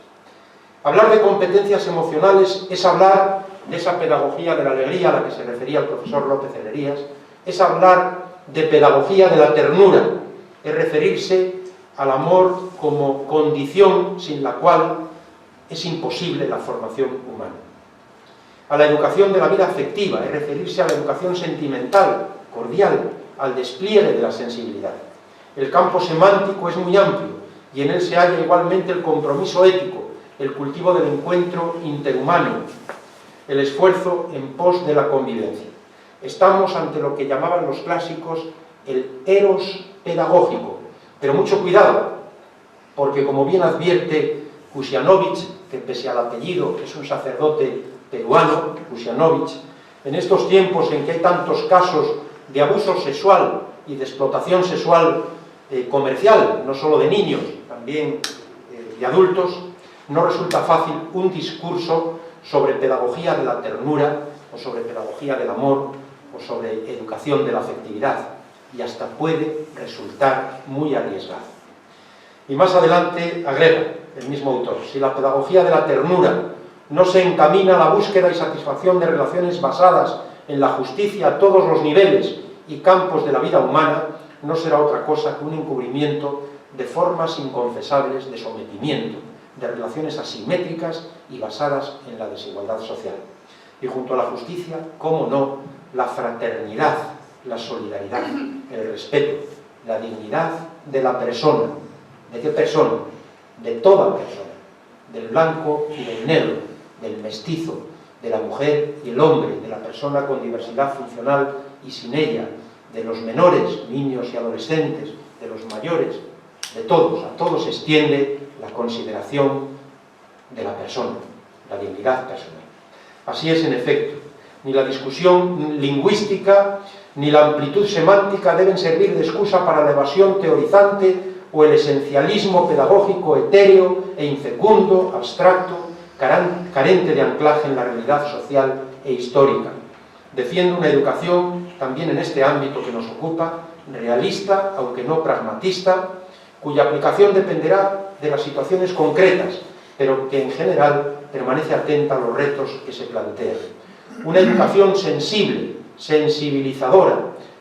Hablar de competencias emocionales es hablar de esa pedagogía de la alegría a la que se refería el profesor López Herrerías, es hablar de pedagogía de la ternura, es referirse al amor como condición sin la cual es imposible la formación humana. A la educación de la vida afectiva, es referirse a la educación sentimental, cordial, al despliegue de la sensibilidad. El campo semántico es muy amplio y en él se halla igualmente el compromiso ético, el cultivo del encuentro interhumano, el esfuerzo en pos de la convivencia. Estamos ante lo que llamaban los clásicos el eros pedagógico, pero mucho cuidado, porque como bien advierte Kusianovich, que pese al apellido es un sacerdote peruano, Kusianovich, en estos tiempos en que hay tantos casos de abuso sexual y de explotación sexual comercial, no solo de niños, también de adultos, no resulta fácil un discurso sobre pedagogía de la ternura, o sobre pedagogía del amor, o sobre educación de la afectividad, y hasta puede resultar muy arriesgado. Y más adelante agrega el mismo autor: si la pedagogía de la ternura no se encamina a la búsqueda y satisfacción de relaciones basadas en la justicia a todos los niveles y campos de la vida humana, no será otra cosa que un encubrimiento de formas inconfesables de sometimiento, de relaciones asimétricas y basadas en la desigualdad social. Y junto a la justicia, cómo no, la fraternidad, la solidaridad, el respeto, la dignidad de la persona. ¿De qué persona? De toda persona, del blanco y del negro, del mestizo, de la mujer y el hombre, de la persona con diversidad funcional y sin ella, de los menores, niños y adolescentes, de los mayores, de todos. A todos se extiende la consideración de la persona, la dignidad personal. Así es, en efecto, ni la discusión lingüística ni la amplitud semántica deben servir de excusa para la evasión teorizante o el esencialismo pedagógico etéreo e infecundo, abstracto, carente de anclaje en la realidad social e histórica. Defiendo una educación, también en este ámbito que nos ocupa, realista, aunque no pragmatista, cuya aplicación dependerá de las situaciones concretas, pero que en general permanece atenta a los retos que se plantean. Una educación sensible, sensibilizadora,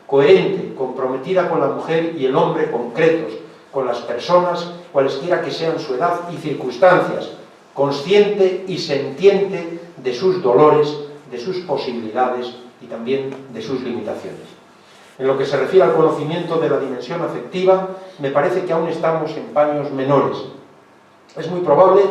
coherente, comprometida con la mujer y el hombre concretos, con las personas, cualesquiera que sean su edad y circunstancias, consciente y sentiente de sus dolores, de sus posibilidades y también de sus limitaciones. En lo que se refiere al conocimiento de la dimensión afectiva, me parece que aún estamos en paños menores. Es muy probable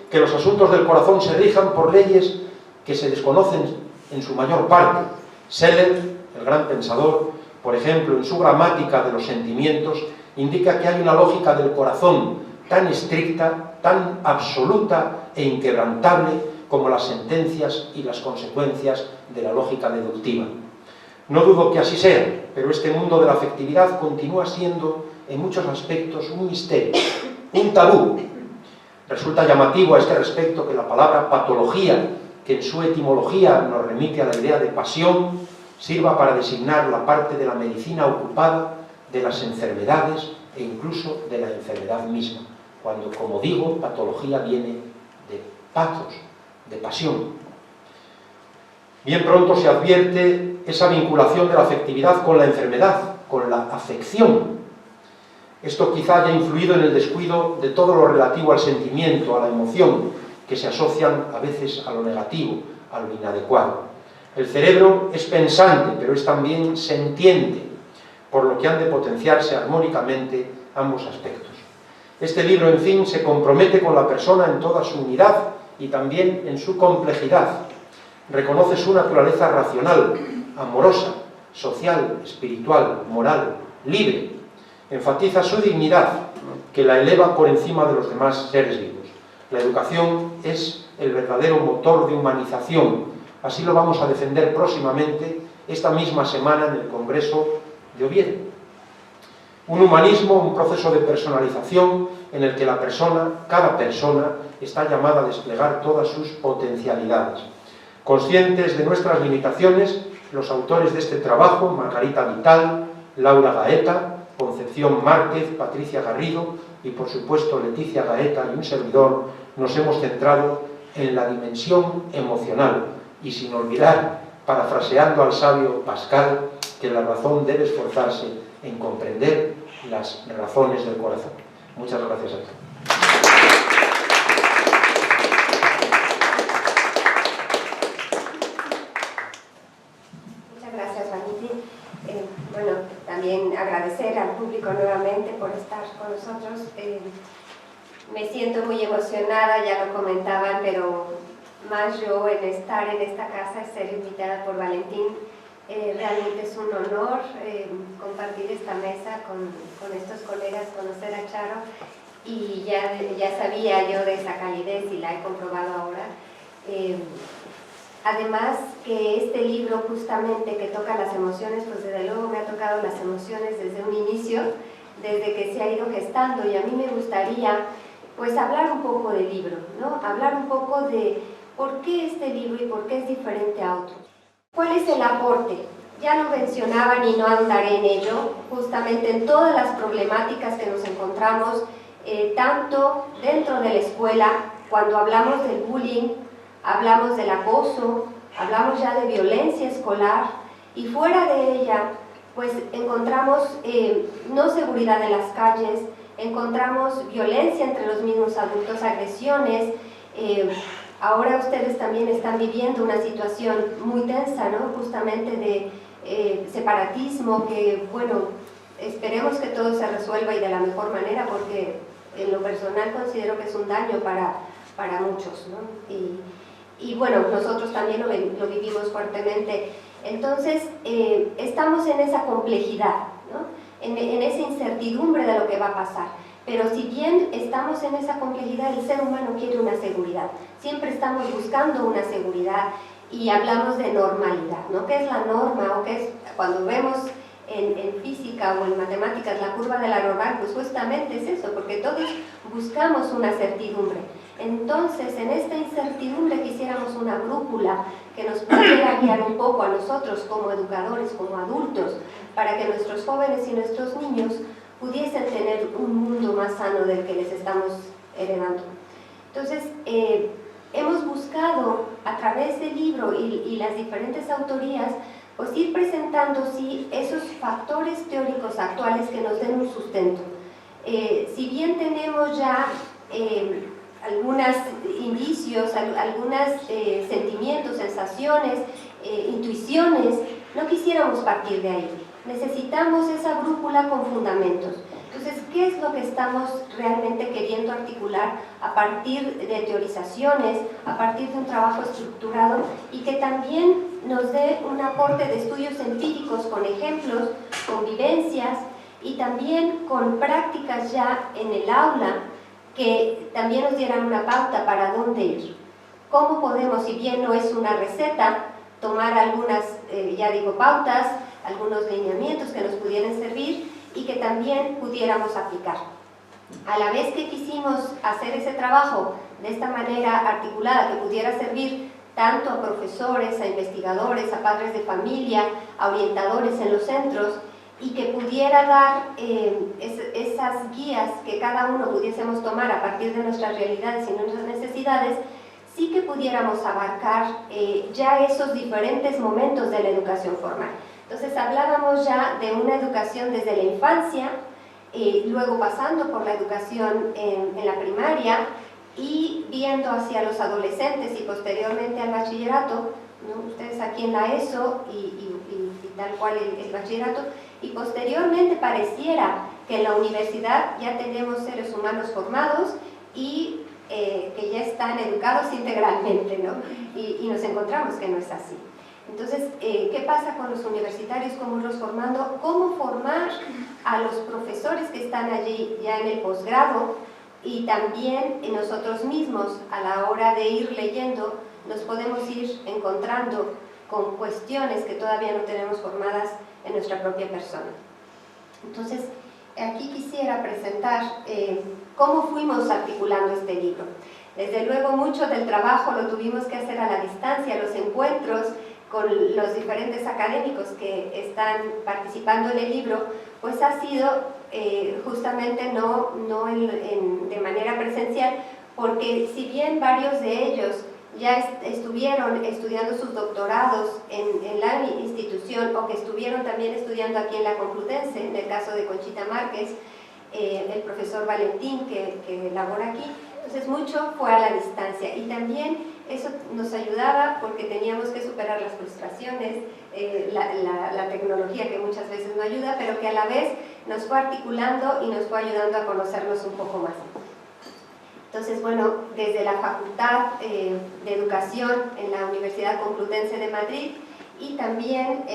que los asuntos del corazón se rijan por leyes que se desconocen en su mayor parte. Seller, el gran pensador, por ejemplo, en su gramática de los sentimientos, indica que hay una lógica del corazón tan estricta, tan absoluta e inquebrantable como las sentencias y las consecuencias de la lógica deductiva. No dudo que así sea, pero este mundo de la afectividad continúa siendo, en muchos aspectos, un misterio, un tabú. Resulta llamativo a este respecto que la palabra patología, que en su etimología nos remite a la idea de pasión, sirva para designar la parte de la medicina ocupada de las enfermedades e incluso de la enfermedad misma, cuando, como digo, patología viene de pathos, de pasión. Bien pronto se advierte esa vinculación de la afectividad con la enfermedad, con la afección. Esto quizá haya influido en el descuido de todo lo relativo al sentimiento, a la emoción, que se asocian a veces a lo negativo, a lo inadecuado. El cerebro es pensante, pero es también sentiente, por lo que han de potenciarse armónicamente ambos aspectos. Este libro, en fin, se compromete con la persona en toda su unidad y también en su complejidad. Reconoce su naturaleza racional, amorosa, social, espiritual, moral, libre. Enfatiza su dignidad, que la eleva por encima de los demás seres vivos. La educación es el verdadero motor de humanización. Así lo vamos a defender próximamente, esta misma semana, en el Congreso de Oviedo. Un humanismo, un proceso de personalización en el que la persona, cada persona, está llamada a desplegar todas sus potencialidades. Conscientes de nuestras limitaciones, los autores de este trabajo, Margarita Vital, Laura Gaeta, Concepción Márquez, Patricia Garrido y, por supuesto, Leticia Gaeta y un servidor, nos hemos centrado en la dimensión emocional y sin olvidar, parafraseando al sabio Pascal, que la razón debe esforzarse en comprender las razones del corazón. Muchas gracias a todos. Bueno, también agradecer al público nuevamente por estar con nosotros. Me siento muy emocionada, ya lo comentaban, pero más yo en estar en esta casa, ser invitada por Valentín, realmente es un honor compartir esta mesa con estos colegas, conocer a Charo, y ya sabía yo de esa calidez y la he comprobado ahora. Además que este libro justamente que toca las emociones, pues desde luego me ha tocado las emociones desde un inicio, desde que se ha ido gestando, y a mí me gustaría pues hablar un poco del libro, ¿no? Hablar un poco de por qué este libro y por qué es diferente a otros. ¿Cuál es el aporte? Ya lo mencionaban y no andaré en ello, justamente en todas las problemáticas que nos encontramos, tanto dentro de la escuela, cuando hablamos del bullying, hablamos del acoso, hablamos ya de violencia escolar, y fuera de ella pues encontramos no seguridad en las calles, encontramos violencia entre los mismos adultos, agresiones. Ahora ustedes también están viviendo una situación muy tensa, ¿no? Justamente de separatismo, que bueno, esperemos que todo se resuelva y de la mejor manera, porque en lo personal considero que es un daño para muchos, ¿no? Y bueno, nosotros también lo vivimos fuertemente. Entonces, estamos en esa complejidad, ¿no? En esa incertidumbre de lo que va a pasar. Pero si bien estamos en esa complejidad, el ser humano quiere una seguridad. Siempre estamos buscando una seguridad y hablamos de normalidad, ¿no? ¿Qué es la norma? O qué es, cuando vemos en física o en matemáticas la curva de la normal, pues justamente es eso, porque todos buscamos una certidumbre. Entonces, en esta incertidumbre quisiéramos una brújula que nos pudiera guiar un poco a nosotros como educadores, como adultos, para que nuestros jóvenes y nuestros niños pudiesen tener un mundo más sano del que les estamos heredando. Entonces, hemos buscado a través del libro y las diferentes autorías, pues ir presentando sí esos factores teóricos actuales que nos den un sustento. Si bien tenemos ya algunos indicios, algunos sentimientos, sensaciones, intuiciones, no quisiéramos partir de ahí. Necesitamos esa brújula con fundamentos. Entonces, ¿qué es lo que estamos realmente queriendo articular a partir de teorizaciones, a partir de un trabajo estructurado y que también nos dé un aporte de estudios empíricos con ejemplos, con vivencias y también con prácticas ya en el aula que también nos dieran una pauta para dónde ir? ¿Cómo podemos, si bien no es una receta, tomar algunas, ya digo, pautas, algunos lineamientos que nos pudieran servir y que también pudiéramos aplicar? A la vez que quisimos hacer ese trabajo de esta manera articulada, que pudiera servir tanto a profesores, a investigadores, a padres de familia, a orientadores en los centros, y que pudiera dar esas guías que cada uno pudiésemos tomar a partir de nuestras realidades y nuestras necesidades, sí que pudiéramos abarcar ya esos diferentes momentos de la educación formal. Entonces hablábamos ya de una educación desde la infancia, luego pasando por la educación en la primaria y viendo hacia los adolescentes y posteriormente al bachillerato, ¿no? Ustedes aquí en la ESO y tal cual el bachillerato, y posteriormente pareciera que en la universidad ya tenemos seres humanos formados y que ya están educados integralmente, ¿no? Y nos encontramos que no es así. Entonces, ¿qué pasa con los universitarios? ¿Cómo los formando? ¿Cómo formar a los profesores que están allí ya en el posgrado? Y también en nosotros mismos, a la hora de ir leyendo, nos podemos ir encontrando con cuestiones que todavía no tenemos formadas en nuestra propia persona. Entonces, aquí quisiera presentar cómo fuimos articulando este libro. Desde luego, mucho del trabajo lo tuvimos que hacer a la distancia, los encuentros con los diferentes académicos que están participando en el libro, pues ha sido justamente no de manera presencial, porque si bien varios de ellos ya estuvieron estudiando sus doctorados en la institución o que estuvieron también estudiando aquí en la Complutense, en el caso de Conchita Márquez, el profesor Valentín que labora aquí, entonces mucho fue a la distancia y también eso nos ayudaba porque teníamos que superar las frustraciones, la tecnología que muchas veces no ayuda, pero que a la vez nos fue articulando y nos fue ayudando a conocernos un poco más. Entonces, bueno, desde la Facultad de Educación en la Universidad Complutense de Madrid y también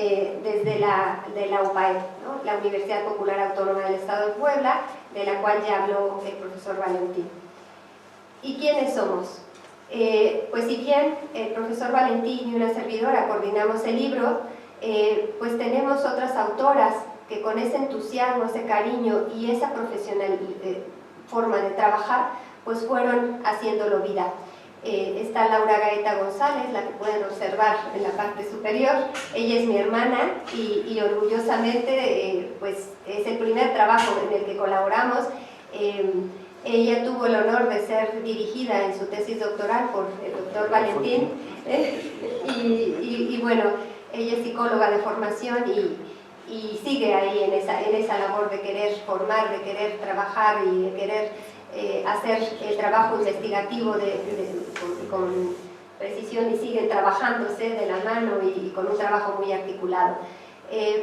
desde la UPAEP, ¿no? La Universidad Popular Autónoma del Estado de Puebla, de la cual ya habló el profesor Valentín. ¿Y quiénes somos? Pues si bien el profesor Valentín y una servidora coordinamos el libro, pues tenemos otras autoras que con ese entusiasmo, ese cariño y esa profesional forma de trabajar, pues fueron haciéndolo vida. Está Laura Gaeta González, la que pueden observar en la parte superior. Ella es mi hermana y orgullosamente pues es el primer trabajo en el que colaboramos. Ella tuvo el honor de ser dirigida en su tesis doctoral por el doctor Valentín y bueno, ella es psicóloga de formación y sigue ahí en esa labor de querer formar, de querer trabajar y de querer hacer el trabajo investigativo con precisión y siguen trabajándose de la mano y con un trabajo muy articulado.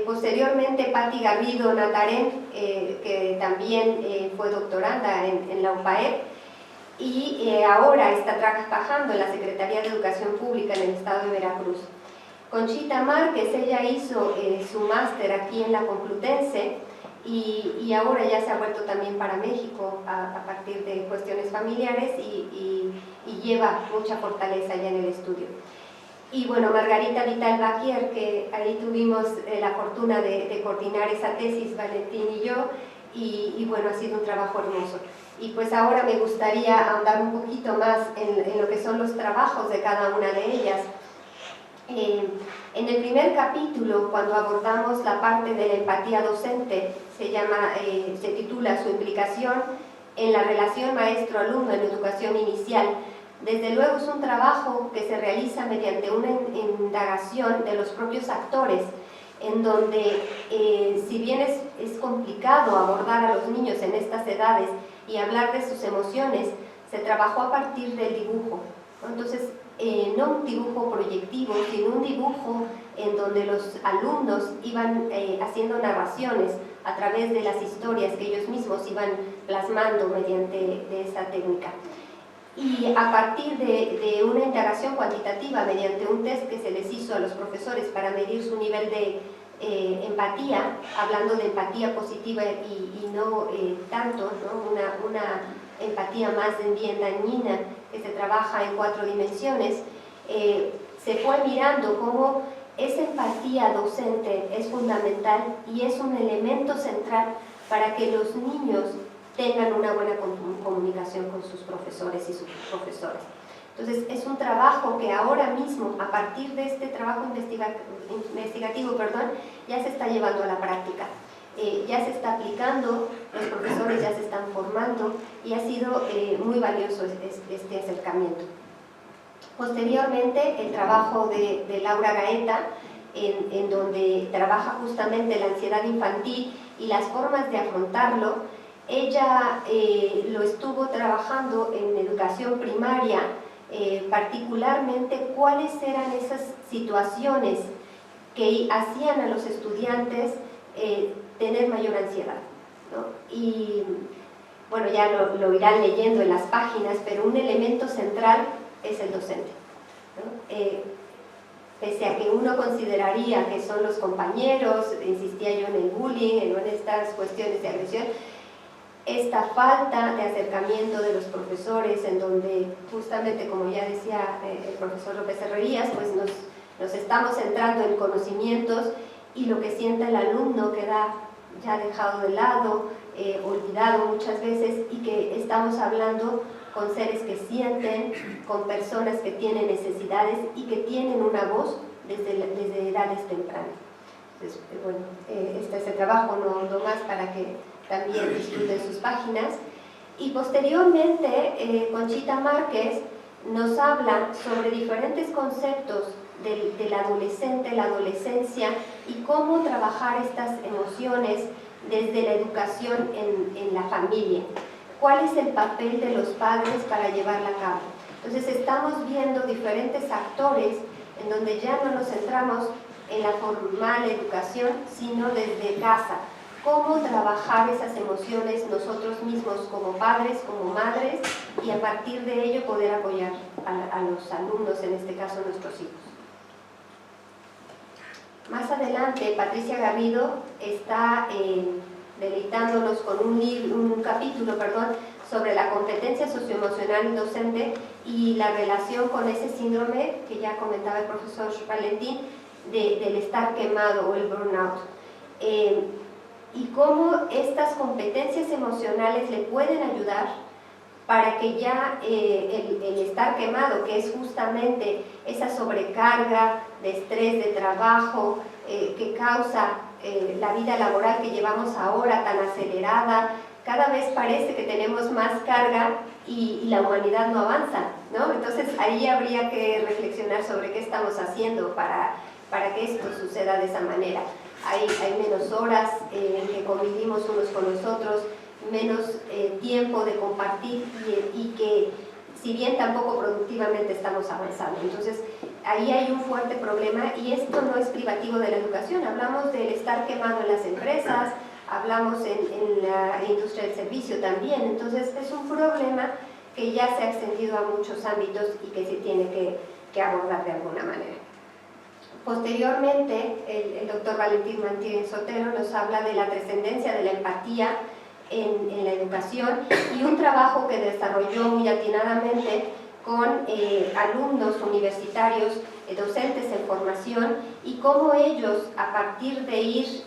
Posteriormente Patti Garrido Natarén, que también fue doctoranda en la UPAEP y ahora está trabajando en la Secretaría de Educación Pública en el estado de Veracruz. Conchita Márquez, ella hizo su máster aquí en la Complutense y ahora ya se ha vuelto también para México a partir de cuestiones familiares y lleva mucha fortaleza ya en el estudio. Y bueno, Margarita Vital Baquier, que ahí tuvimos la fortuna de coordinar esa tesis, Valentín y yo, y bueno, ha sido un trabajo hermoso. Y pues ahora me gustaría ahondar un poquito más en lo que son los trabajos de cada una de ellas. En el primer capítulo, cuando abordamos la parte de la empatía docente, se titula Su implicación en la relación maestro-alumno en educación inicial. Desde luego es un trabajo que se realiza mediante una indagación de los propios actores, en donde si bien es complicado abordar a los niños en estas edades y hablar de sus emociones, se trabajó a partir del dibujo. Entonces, no un dibujo proyectivo, sino un dibujo en donde los alumnos iban haciendo narraciones a través de las historias que ellos mismos iban plasmando mediante esa técnica. Y a partir de una indagación cuantitativa mediante un test que se les hizo a los profesores para medir su nivel de empatía, hablando de empatía positiva y no tanto, ¿no? Una empatía más bien dañina que se trabaja en 4 dimensiones, se fue mirando cómo esa empatía docente es fundamental y es un elemento central para que los niños tengan una buena comunicación con sus profesores y sus profesores. Entonces, es un trabajo que ahora mismo, a partir de este trabajo investigativo, ya se está llevando a la práctica. Ya se está aplicando, los profesores ya se están formando y ha sido muy valioso este acercamiento. Posteriormente, el trabajo de Laura Gaeta, en donde trabaja justamente la ansiedad infantil y las formas de afrontarlo. Ella lo estuvo trabajando en educación primaria, particularmente cuáles eran esas situaciones que hacían a los estudiantes tener mayor ansiedad, ¿no? Y bueno, ya lo irán leyendo en las páginas, pero un elemento central es el docente, ¿no? Pese a que uno consideraría que son los compañeros, insistía yo en el bullying, en estas cuestiones de agresión, esta falta de acercamiento de los profesores, en donde justamente, como ya decía el profesor López Herrerías, pues nos estamos centrando en conocimientos y lo que siente el alumno queda ya dejado de lado, olvidado muchas veces, y que estamos hablando con seres que sienten, con personas que tienen necesidades y que tienen una voz desde edades tempranas. Entonces, bueno, este es el trabajo, no más para que también disfruten sus páginas. Y posteriormente, Conchita Márquez nos habla sobre diferentes conceptos del adolescente, la adolescencia, y cómo trabajar estas emociones desde la educación en la familia. ¿Cuál es el papel de los padres para llevarla a cabo? Entonces estamos viendo diferentes actores en donde ya no nos centramos en la formal educación, sino desde casa. Cómo trabajar esas emociones nosotros mismos como padres, como madres, y a partir de ello poder apoyar a los alumnos, en este caso nuestros hijos. Más adelante, Patricia Garrido está deleitándonos con un capítulo sobre la competencia socioemocional docente y la relación con ese síndrome que ya comentaba el profesor Valentín, del estar quemado o el burnout. Y cómo estas competencias emocionales le pueden ayudar para que ya el estar quemado, que es justamente esa sobrecarga de estrés, de trabajo, que causa la vida laboral que llevamos ahora tan acelerada, cada vez parece que tenemos más carga y la humanidad no avanza, ¿no? Entonces ahí habría que reflexionar sobre qué estamos haciendo para que esto suceda de esa manera. Hay menos horas en que convivimos unos con los otros, menos tiempo de compartir y que si bien tampoco productivamente estamos avanzando. Entonces ahí hay un fuerte problema y esto no es privativo de la educación. Hablamos del estar quemado en las empresas, hablamos en la industria del servicio también. Entonces es un problema que ya se ha extendido a muchos ámbitos y que se tiene que abordar de alguna manera. Posteriormente, el doctor Valentín Martínez Sotero nos habla de la trascendencia de la empatía en la educación y un trabajo que desarrolló muy atinadamente con alumnos universitarios docentes en formación, y cómo ellos, a partir de ir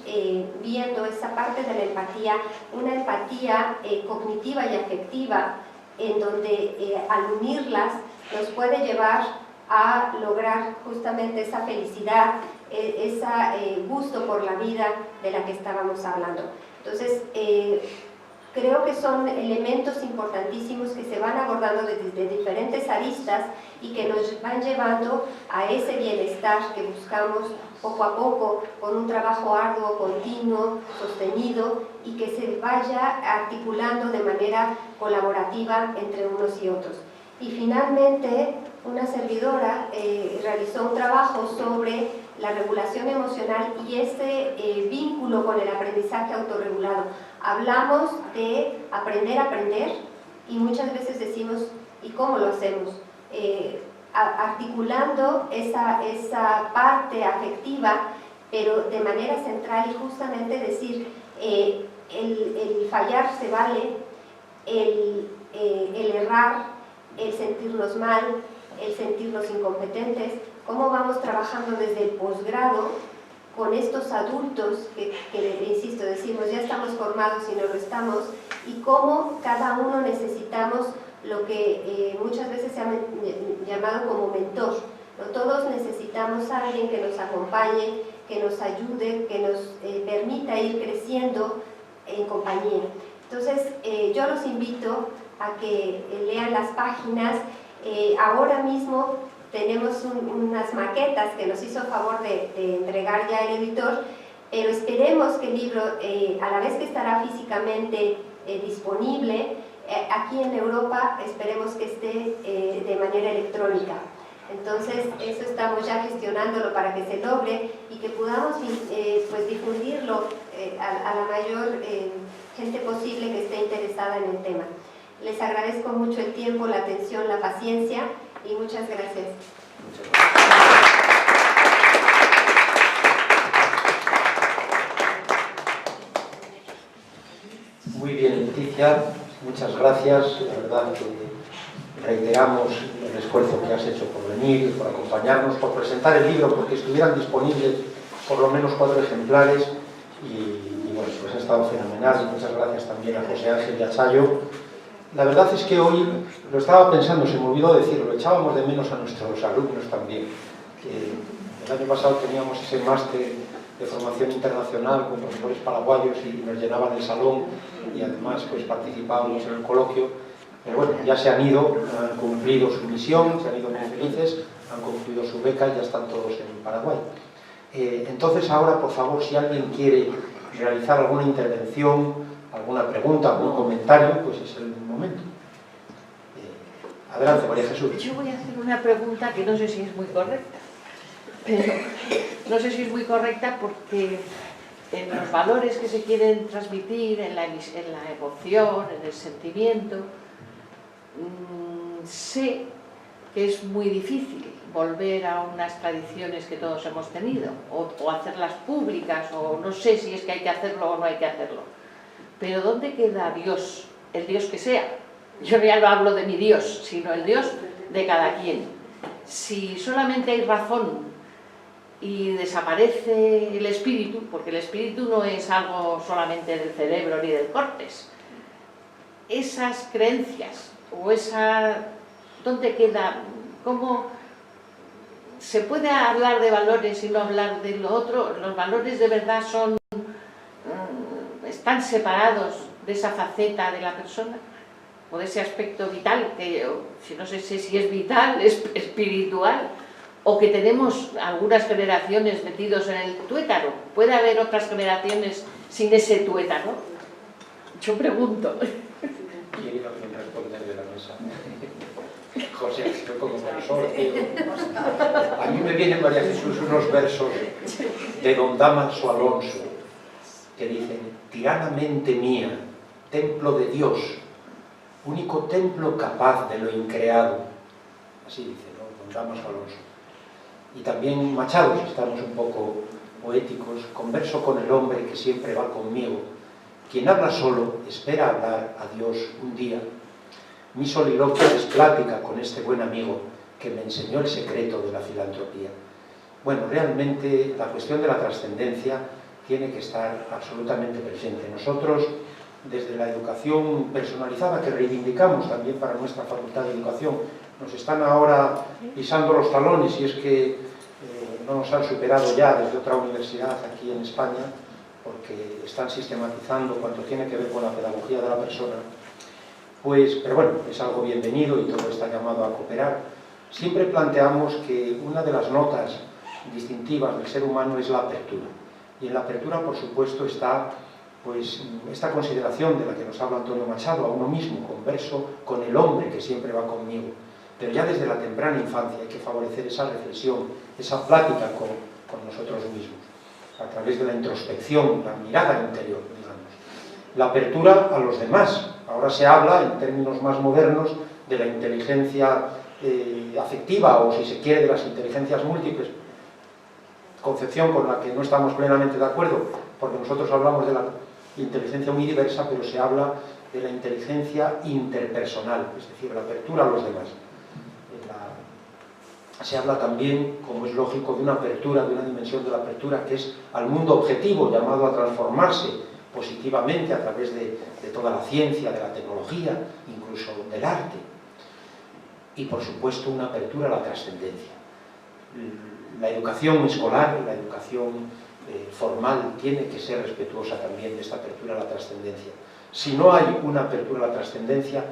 viendo esa parte de la empatía, una empatía cognitiva y afectiva, en donde al unirlas nos puede llevar a lograr justamente esa felicidad, ese gusto por la vida de la que estábamos hablando. Entonces, creo que son elementos importantísimos que se van abordando desde diferentes aristas y que nos van llevando a ese bienestar que buscamos poco a poco, con un trabajo arduo, continuo, sostenido, y que se vaya articulando de manera colaborativa entre unos y otros. Y finalmente, una servidora realizó un trabajo sobre la regulación emocional y ese vínculo con el aprendizaje autorregulado. Hablamos de aprender a aprender y muchas veces decimos, ¿y cómo lo hacemos? Articulando esa parte afectiva, pero de manera central, y justamente decir, el fallar se vale, el errar, el sentirnos mal, el sentirnos incompetentes. Cómo vamos trabajando desde el posgrado con estos adultos que, insisto, decimos ya estamos formados y no lo estamos, y cómo cada uno necesitamos lo que muchas veces se ha llamado como mentor, ¿no? Todos necesitamos a alguien que nos acompañe, que nos ayude, que nos permita ir creciendo en compañía. Entonces, yo los invito a que lean las páginas. Ahora mismo tenemos unas maquetas que nos hizo favor de entregar ya el editor, pero esperemos que el libro, a la vez que estará físicamente disponible, aquí en Europa esperemos que esté de manera electrónica. Entonces, eso estamos ya gestionándolo para que se logre y que podamos pues difundirlo a la mayor gente posible que esté interesada en el tema. Les agradezco mucho el tiempo, la atención, la paciencia y muchas gracias. Muchas gracias. Muy bien, Leticia, muchas gracias. La verdad que reiteramos el esfuerzo que has hecho por venir, por acompañarnos, por presentar el libro, porque estuvieran disponibles por lo menos 4 ejemplares y bueno, pues ha estado fenomenal. Muchas gracias también a José Ángel y a Chayo. La verdad es que hoy, lo estaba pensando, se me olvidó decirlo, echábamos de menos a nuestros alumnos también. El año pasado teníamos ese máster de formación internacional con profesores paraguayos y nos llenaban el salón y además pues participábamos en el coloquio, pero bueno, ya se han ido, han cumplido su misión, se han ido muy felices, han concluido su beca y ya están todos en Paraguay. Entonces ahora, por favor, si alguien quiere realizar alguna intervención, alguna pregunta, algún comentario, pues es el momento. Adelante, María Jesús. Yo voy a hacer una pregunta que no sé si es muy correcta, pero no sé si es muy correcta porque en los valores que se quieren transmitir, en la emoción, en el sentimiento, sé que es muy difícil volver a unas tradiciones que todos hemos tenido, o hacerlas públicas, o no sé si es que hay que hacerlo o no hay que hacerlo. Pero ¿dónde queda Dios? El Dios que sea. Yo ya no hablo de mi Dios, sino el Dios de cada quien. Si solamente hay razón y desaparece el espíritu, porque el espíritu no es algo solamente del cerebro ni del córtex, esas creencias o esa... ¿Dónde queda? ¿Cómo se puede hablar de valores y no hablar de lo otro? Los valores de verdad son... están separados de esa faceta de la persona o de ese aspecto vital, que si no sé si es vital, es espiritual, o que tenemos algunas generaciones metidos en el tuétano. ¿Puede haber otras generaciones sin ese tuétano? Yo pregunto. ¿Quiere alguien responder de la mesa? José, estoy como profesor. A mí me vienen, María Jesús, unos versos de don Dámaso Alonso que dicen: tiranamente mía, templo de Dios, único templo capaz de lo increado. Así dice, ¿no? Don Dámaso Alonso. Y también Machado, si estamos un poco poéticos: converso con el hombre que siempre va conmigo, quien habla solo espera hablar a Dios un día. Mi soliloquio es plática con este buen amigo, que me enseñó el secreto de la filantropía. Bueno, realmente la cuestión de la trascendencia tiene que estar absolutamente presente. Nosotros, desde la educación personalizada que reivindicamos también para nuestra Facultad de Educación, nos están ahora pisando los talones, y es que no nos han superado ya desde otra universidad aquí en España, porque están sistematizando cuanto tiene que ver con la pedagogía de la persona. Pues, pero bueno, es algo bienvenido y todo está llamado a cooperar. Siempre planteamos que una de las notas distintivas del ser humano es la apertura. Y en la apertura, por supuesto, está pues esta consideración de la que nos habla Antonio Machado, a uno mismo, converso con el hombre que siempre va conmigo. Pero ya desde la temprana infancia hay que favorecer esa reflexión, esa plática con nosotros mismos, a través de la introspección, la mirada interior, digamos. La apertura a los demás. Ahora se habla, en términos más modernos, de la inteligencia afectiva, o si se quiere, de las inteligencias múltiples, concepción con la que no estamos plenamente de acuerdo, porque nosotros hablamos de la inteligencia muy diversa, pero se habla de la inteligencia interpersonal, es decir, la apertura a los demás. Se habla también, como es lógico, de una apertura, de una dimensión de la apertura que es al mundo objetivo, llamado a transformarse positivamente a través de toda la ciencia, de la tecnología, incluso del arte. Y, por supuesto, una apertura a la trascendencia. La educación escolar, la educación formal, tiene que ser respetuosa también de esta apertura a la trascendencia. Si no hay una apertura a la trascendencia,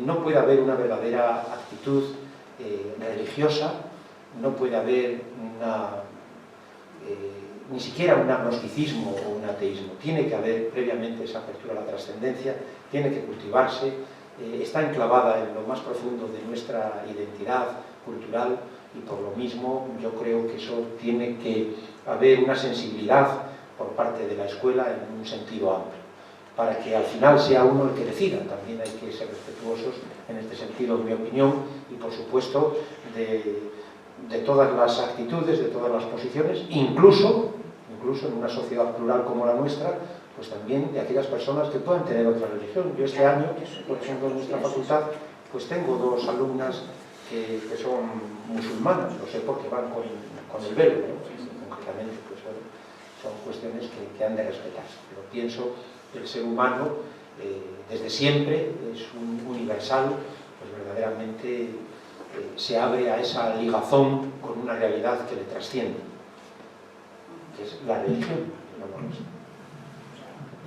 no puede haber una verdadera actitud religiosa, no puede haber ni siquiera un agnosticismo o un ateísmo. Tiene que haber previamente esa apertura a la trascendencia, tiene que cultivarse, está enclavada en lo más profundo de nuestra identidad cultural, y por lo mismo yo creo que eso tiene que haber una sensibilidad por parte de la escuela en un sentido amplio, para que al final sea uno el que decida. También hay que ser respetuosos en este sentido, en mi opinión, y por supuesto de todas las actitudes, de todas las posiciones, incluso en una sociedad plural como la nuestra, pues también de aquellas personas que puedan tener otra religión. Yo este año, por ejemplo, en nuestra facultad, pues tengo dos alumnas que son musulmanas, lo sé porque van con el velo, ¿no? Concretamente, pues bueno, son cuestiones que han de respetarse. Pero pienso que el ser humano, desde siempre, es un universal, pues verdaderamente se abre a esa ligazón con una realidad que le trasciende, que es la religión, digamos.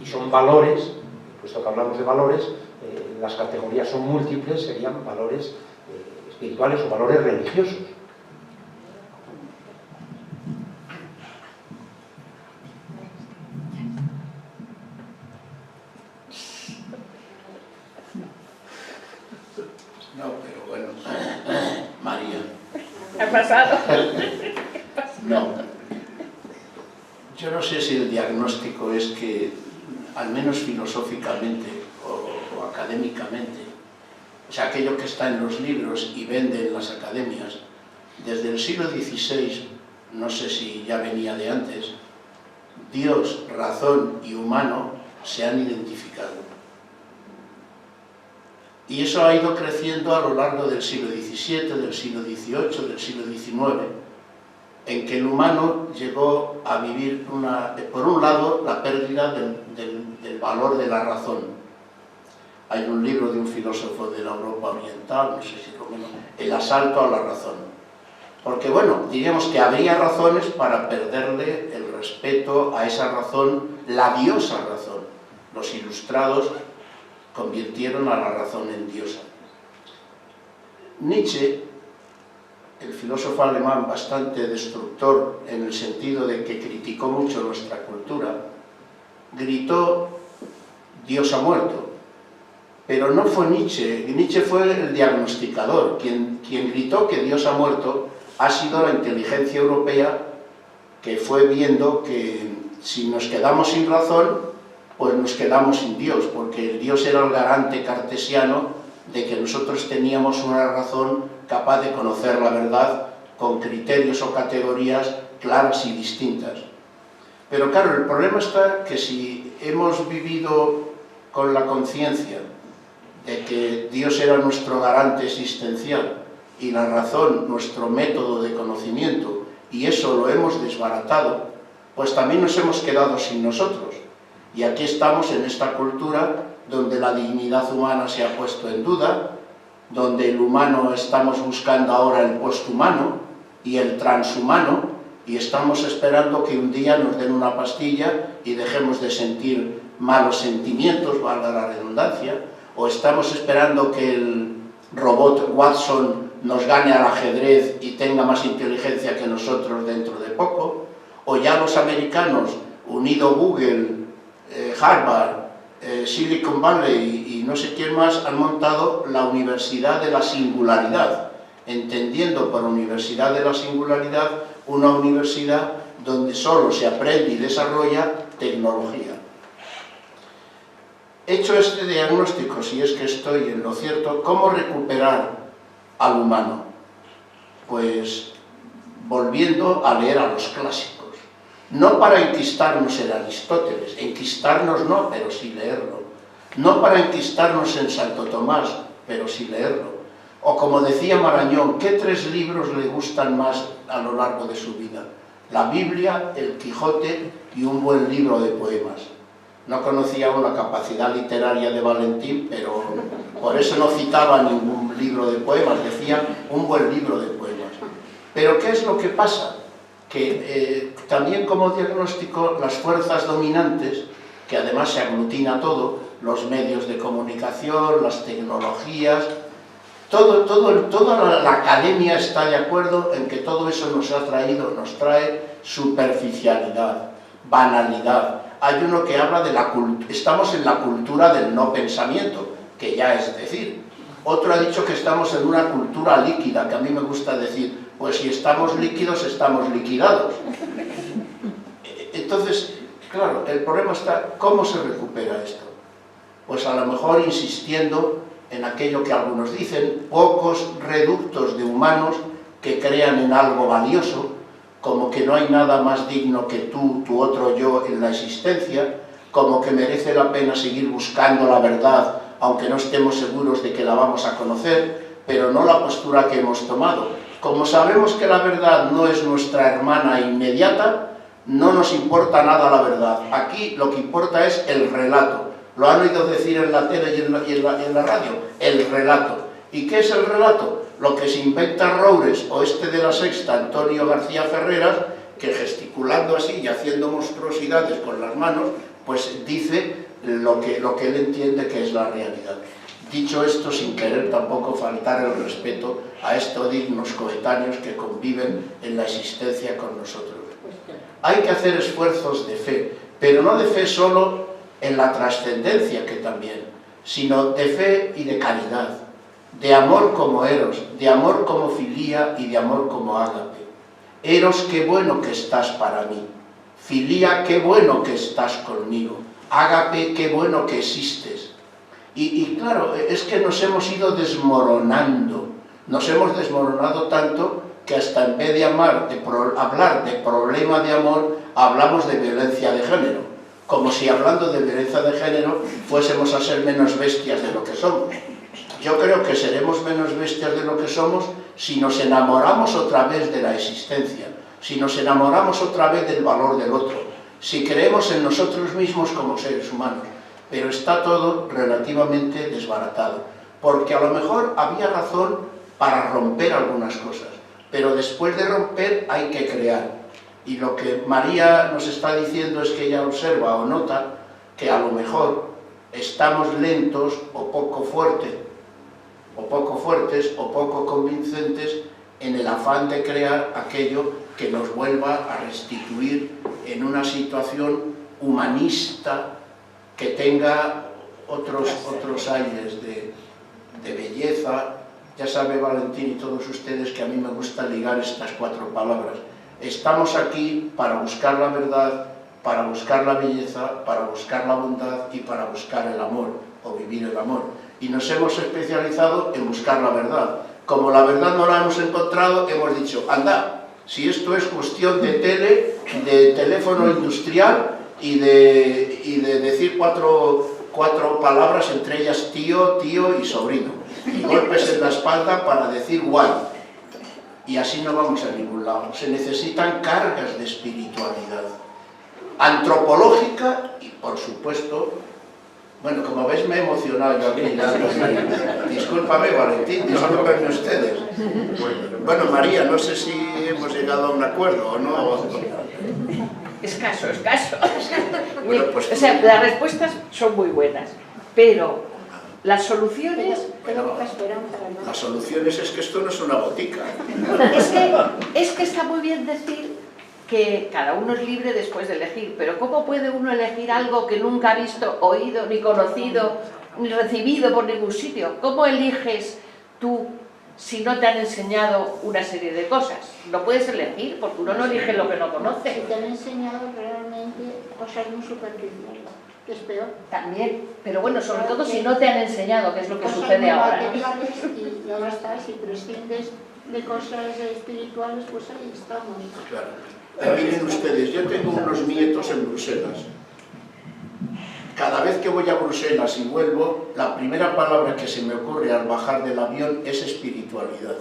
Y son valores, puesto que hablamos de valores, las categorías son múltiples, serían valores espirituales o valores religiosos. No, pero bueno, María. ¿Ha pasado? No. Yo no sé si el diagnóstico es que, al menos filosóficamente o académicamente, o sea, aquello que está en los libros y vende en las academias, desde el siglo XVI, no sé si ya venía de antes, Dios, razón y humano se han identificado. Y eso ha ido creciendo a lo largo del siglo XVII, del siglo XVIII, del siglo XIX, en que el humano llegó a vivir, por un lado, la pérdida del valor de la razón. Hay un libro de un filósofo de la Europa Oriental, no sé si lo menos, El asalto a la razón. Porque, bueno, diríamos que habría razones para perderle el respeto a esa razón, la diosa razón. Los ilustrados convirtieron a la razón en diosa. Nietzsche, el filósofo alemán bastante destructor en el sentido de que criticó mucho nuestra cultura, gritó: Dios ha muerto. Pero no fue Nietzsche. Nietzsche fue el diagnosticador. Quien gritó que Dios ha muerto ha sido la inteligencia europea, que fue viendo que si nos quedamos sin razón, pues nos quedamos sin Dios, porque el Dios era el garante cartesiano de que nosotros teníamos una razón capaz de conocer la verdad con criterios o categorías claras y distintas. Pero claro, el problema está que si hemos vivido con la conciencia de que Dios era nuestro garante existencial y la razón nuestro método de conocimiento, y eso lo hemos desbaratado, pues también nos hemos quedado sin nosotros. Y aquí estamos en esta cultura donde la dignidad humana se ha puesto en duda, donde el humano estamos buscando ahora el posthumano y el transhumano, y estamos esperando que un día nos den una pastilla y dejemos de sentir malos sentimientos, valga la redundancia, o estamos esperando que el robot Watson nos gane al ajedrez y tenga más inteligencia que nosotros dentro de poco, o ya los americanos, unido Google, Harvard, Silicon Valley y no sé quién más, han montado la Universidad de la Singularidad, entendiendo por Universidad de la Singularidad una universidad donde solo se aprende y desarrolla tecnología. Hecho este diagnóstico, si es que estoy en lo cierto, ¿cómo recuperar al humano? Pues volviendo a leer a los clásicos. No para enquistarnos en Aristóteles, enquistarnos no, pero sí leerlo. No para enquistarnos en Santo Tomás, pero sí leerlo. O como decía Marañón, ¿qué 3 libros le gustan más a lo largo de su vida? La Biblia, el Quijote y un buen libro de poemas. No conocía aún la capacidad literaria de Valentín, pero por eso no citaba ningún libro de poemas, decía un buen libro de poemas. Pero ¿qué es lo que pasa? Que también como diagnóstico las fuerzas dominantes, que además se aglutina todo, los medios de comunicación, las tecnologías, toda la academia está de acuerdo en que todo eso nos trae superficialidad, banalidad. Hay uno que habla de estamos en la cultura del no pensamiento, que ya es decir. Otro ha dicho que estamos en una cultura líquida, que a mí me gusta decir, pues si estamos líquidos, estamos liquidados. Entonces, claro, el problema está, ¿cómo se recupera esto? Pues a lo mejor insistiendo en aquello que algunos dicen, pocos reductos de humanos que crean en algo valioso, como que no hay nada más digno que tú, tu otro yo en la existencia, como que merece la pena seguir buscando la verdad, aunque no estemos seguros de que la vamos a conocer, pero no la postura que hemos tomado. Como sabemos que la verdad no es nuestra hermana inmediata, no nos importa nada la verdad. Aquí lo que importa es el relato. Lo han oído decir en la tele y en la radio, el relato. ¿Y qué es el relato? Lo que se inventa Roures o este de La Sexta, Antonio García Ferreras, que gesticulando así y haciendo monstruosidades con las manos, pues dice lo que él entiende que es la realidad. Dicho esto, sin querer tampoco faltar el respeto a estos dignos coetáneos que conviven en la existencia con nosotros. Hay que hacer esfuerzos de fe, pero no de fe solo en la trascendencia, que también, sino de fe y de caridad, de amor como Eros, de amor como Filía y de amor como Ágape. Eros, qué bueno que estás para mí. Filía, qué bueno que estás conmigo. Ágape, qué bueno que existes. Y claro, es que nos hemos ido desmoronando. Nos hemos desmoronado tanto que hasta en vez de hablar de problema de amor, hablamos de violencia de género. Como si hablando de violencia de género fuésemos a ser menos bestias de lo que somos. Yo creo que seremos menos bestias de lo que somos si nos enamoramos otra vez de la existencia, si nos enamoramos otra vez del valor del otro, si creemos en nosotros mismos como seres humanos. Pero está todo relativamente desbaratado, porque a lo mejor había razón para romper algunas cosas, pero después de romper hay que crear. Y lo que María nos está diciendo es que ella observa o nota que a lo mejor estamos lentos o poco fuertes o poco convincentes en el afán de crear aquello que nos vuelva a restituir en una situación humanista que tenga otros aires de belleza. Ya sabe Valentín y todos ustedes que a mí me gusta ligar estas 4 palabras. Estamos aquí para buscar la verdad, para buscar la belleza, para buscar la bondad y para buscar el amor, o vivir el amor. Y nos hemos especializado en buscar la verdad. Como la verdad no la hemos encontrado, hemos dicho, anda, si esto es cuestión de de teléfono industrial y de decir cuatro palabras, entre ellas tío y sobrino, y golpes en la espalda para decir guay. y así no vamos a ningún lado. Se necesitan cargas de espiritualidad antropológica y, por supuesto, bueno, como veis me he emocionado yo aquí. Discúlpame, Valentín, discúlpenme ustedes. Bueno, María, no sé si hemos llegado a un acuerdo o no. Escaso. Bueno, pues, o sea, las respuestas son muy buenas, pero las soluciones... las soluciones es que esto no es una botica. Es que está muy bien decir que cada uno es libre después de elegir, pero ¿cómo puede uno elegir algo que nunca ha visto, oído, ni conocido, ni recibido por ningún sitio? ¿Cómo eliges tú si no te han enseñado una serie de cosas? No puedes elegir, porque uno no elige lo que no conoce. Si te han enseñado realmente cosas muy superficiales, que es peor. También, pero bueno, sobre todo si no te han enseñado, que es lo que sucede ahora. Y ya está, si prescindes de cosas espirituales, pues ahí estamos. Claro. Miren ustedes, yo tengo unos nietos en Bruselas. Cada vez que voy a Bruselas y vuelvo, la primera palabra que se me ocurre al bajar del avión es espiritualidad.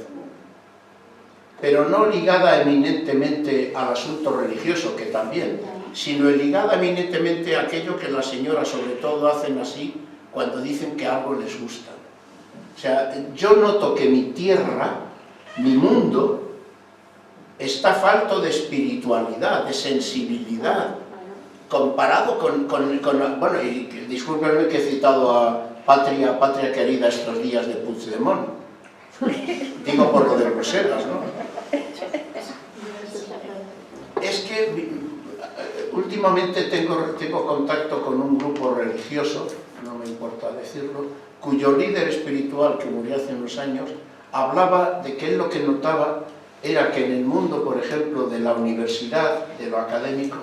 Pero no ligada eminentemente al asunto religioso, que también, sino ligada eminentemente a aquello que las señoras sobre todo hacen así cuando dicen que algo les gusta. O sea, yo noto que mi tierra, mi mundo, está falto de espiritualidad, de sensibilidad, comparado con bueno, y discúlpenme que he citado a Patria Querida estos días de Puigdemont, digo por lo de Bruselas, ¿no? Es que últimamente tengo contacto con un grupo religioso, no me importa decirlo, cuyo líder espiritual, que murió hace unos años, hablaba de que él lo que notaba era que en el mundo, por ejemplo, de la universidad, de lo académico,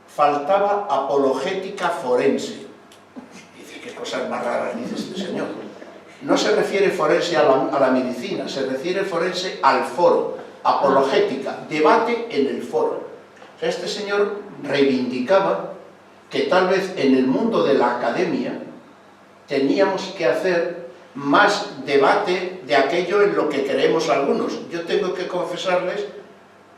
faltaba apologética forense. Dice, qué cosas más raras dice este señor. No se refiere forense a la medicina, se refiere forense al foro, apologética, debate en el foro. O sea, este señor reivindicaba que tal vez en el mundo de la academia teníamos que hacer más debate de aquello en lo que creemos algunos. Yo tengo que confesarles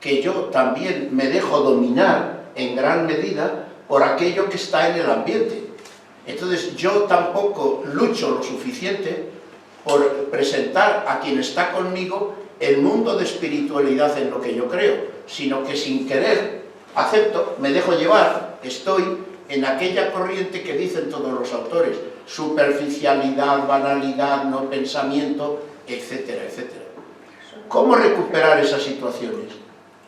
que yo también me dejo dominar en gran medida por aquello que está en el ambiente. Entonces yo tampoco lucho lo suficiente por presentar a quien está conmigo el mundo de espiritualidad en lo que yo creo, sino que sin querer acepto, me dejo llevar, estoy en aquella corriente que dicen todos los autores: superficialidad, banalidad, no pensamiento, etcétera, etcétera. ¿Cómo recuperar esas situaciones?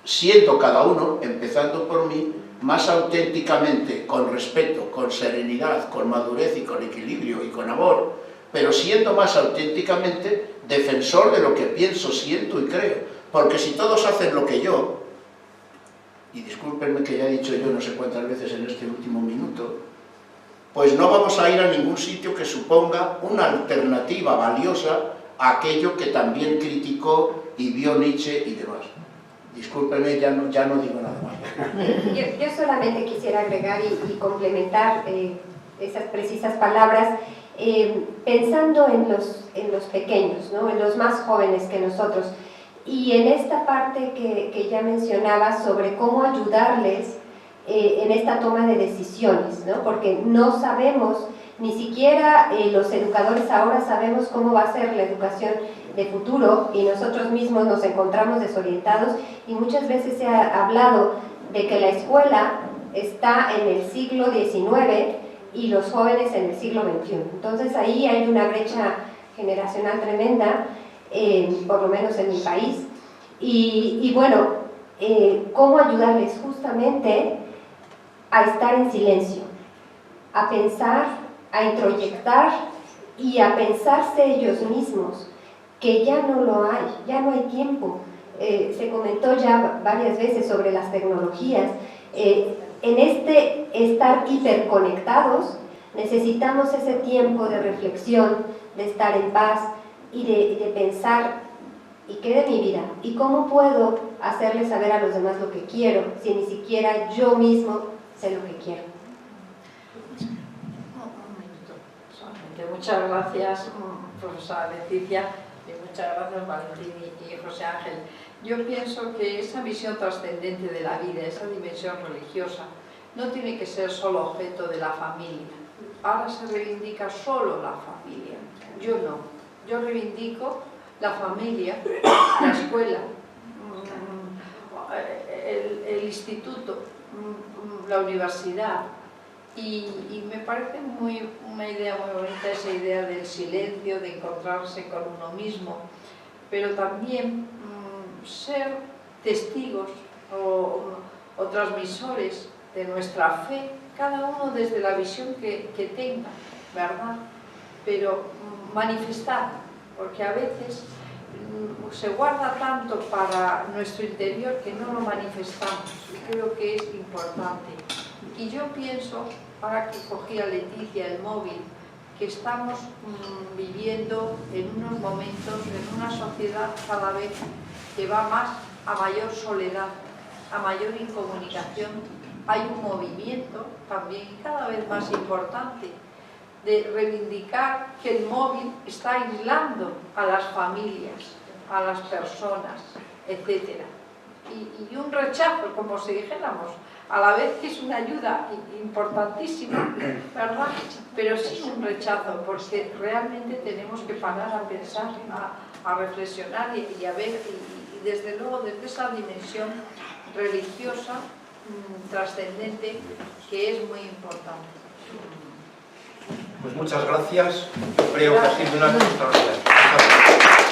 Siendo cada uno, empezando por mí, más auténticamente, con respeto, con serenidad, con madurez y con equilibrio y con amor, pero siendo más auténticamente defensor de lo que pienso, siento y creo. Porque si todos hacen lo que yo, y discúlpenme que ya he dicho yo no sé cuántas veces en este último minuto, pues no vamos a ir a ningún sitio que suponga una alternativa valiosa a aquello que también criticó y vio Nietzsche y demás. Discúlpenme, ya no digo nada más. Yo solamente quisiera agregar y complementar esas precisas palabras, pensando en los pequeños, ¿no? En los más jóvenes que nosotros, y en esta parte que ya mencionaba sobre cómo ayudarles en esta toma de decisiones, ¿no? Porque no sabemos, ni siquiera los educadores ahora sabemos cómo va a ser la educación de futuro, y nosotros mismos nos encontramos desorientados, y muchas veces se ha hablado de que la escuela está en el siglo XIX y los jóvenes en el siglo XXI. Entonces ahí hay una brecha generacional tremenda, por lo menos en mi país, y bueno, ¿cómo ayudarles justamente a estar en silencio, a pensar, a introyectar y a pensarse ellos mismos que ya no lo hay, ya no hay tiempo? Se comentó ya varias veces sobre las tecnologías. En este estar hiperconectados necesitamos ese tiempo de reflexión, de estar en paz y de pensar, ¿y qué de mi vida? ¿Y cómo puedo hacerle saber a los demás lo que quiero si ni siquiera yo mismo sé lo que quiero? Solamente muchas gracias, profesora Leticia. Muchas gracias, Valentín y José Ángel. Yo pienso que esa visión trascendente de la vida, esa dimensión religiosa, no tiene que ser solo objeto de la familia. Ahora se reivindica solo la familia. Yo no. Yo reivindico la familia, la escuela, el instituto, la universidad. Y me parece una idea muy bonita esa idea del silencio, de encontrarse con uno mismo, pero también ser testigos o transmisores de nuestra fe, cada uno desde la visión que tenga, ¿verdad? Pero manifestar, porque a veces se guarda tanto para nuestro interior que no lo manifestamos, y creo que es importante. Y yo pienso, ahora que cogí a Leticia el móvil, que estamos viviendo en unos momentos, en una sociedad cada vez que va más a mayor soledad, a mayor incomunicación. Hay un movimiento también cada vez más importante de reivindicar que el móvil está aislando a las familias, a las personas, etc. Y un rechazo, como si dijéramos, a la vez que es una ayuda importantísima, ¿verdad? Pero sí un rechazo, porque realmente tenemos que parar a pensar, a reflexionar y a ver, y desde luego desde esa dimensión religiosa trascendente que es muy importante. Pues muchas gracias. Creo que ha sido una extraordinaria.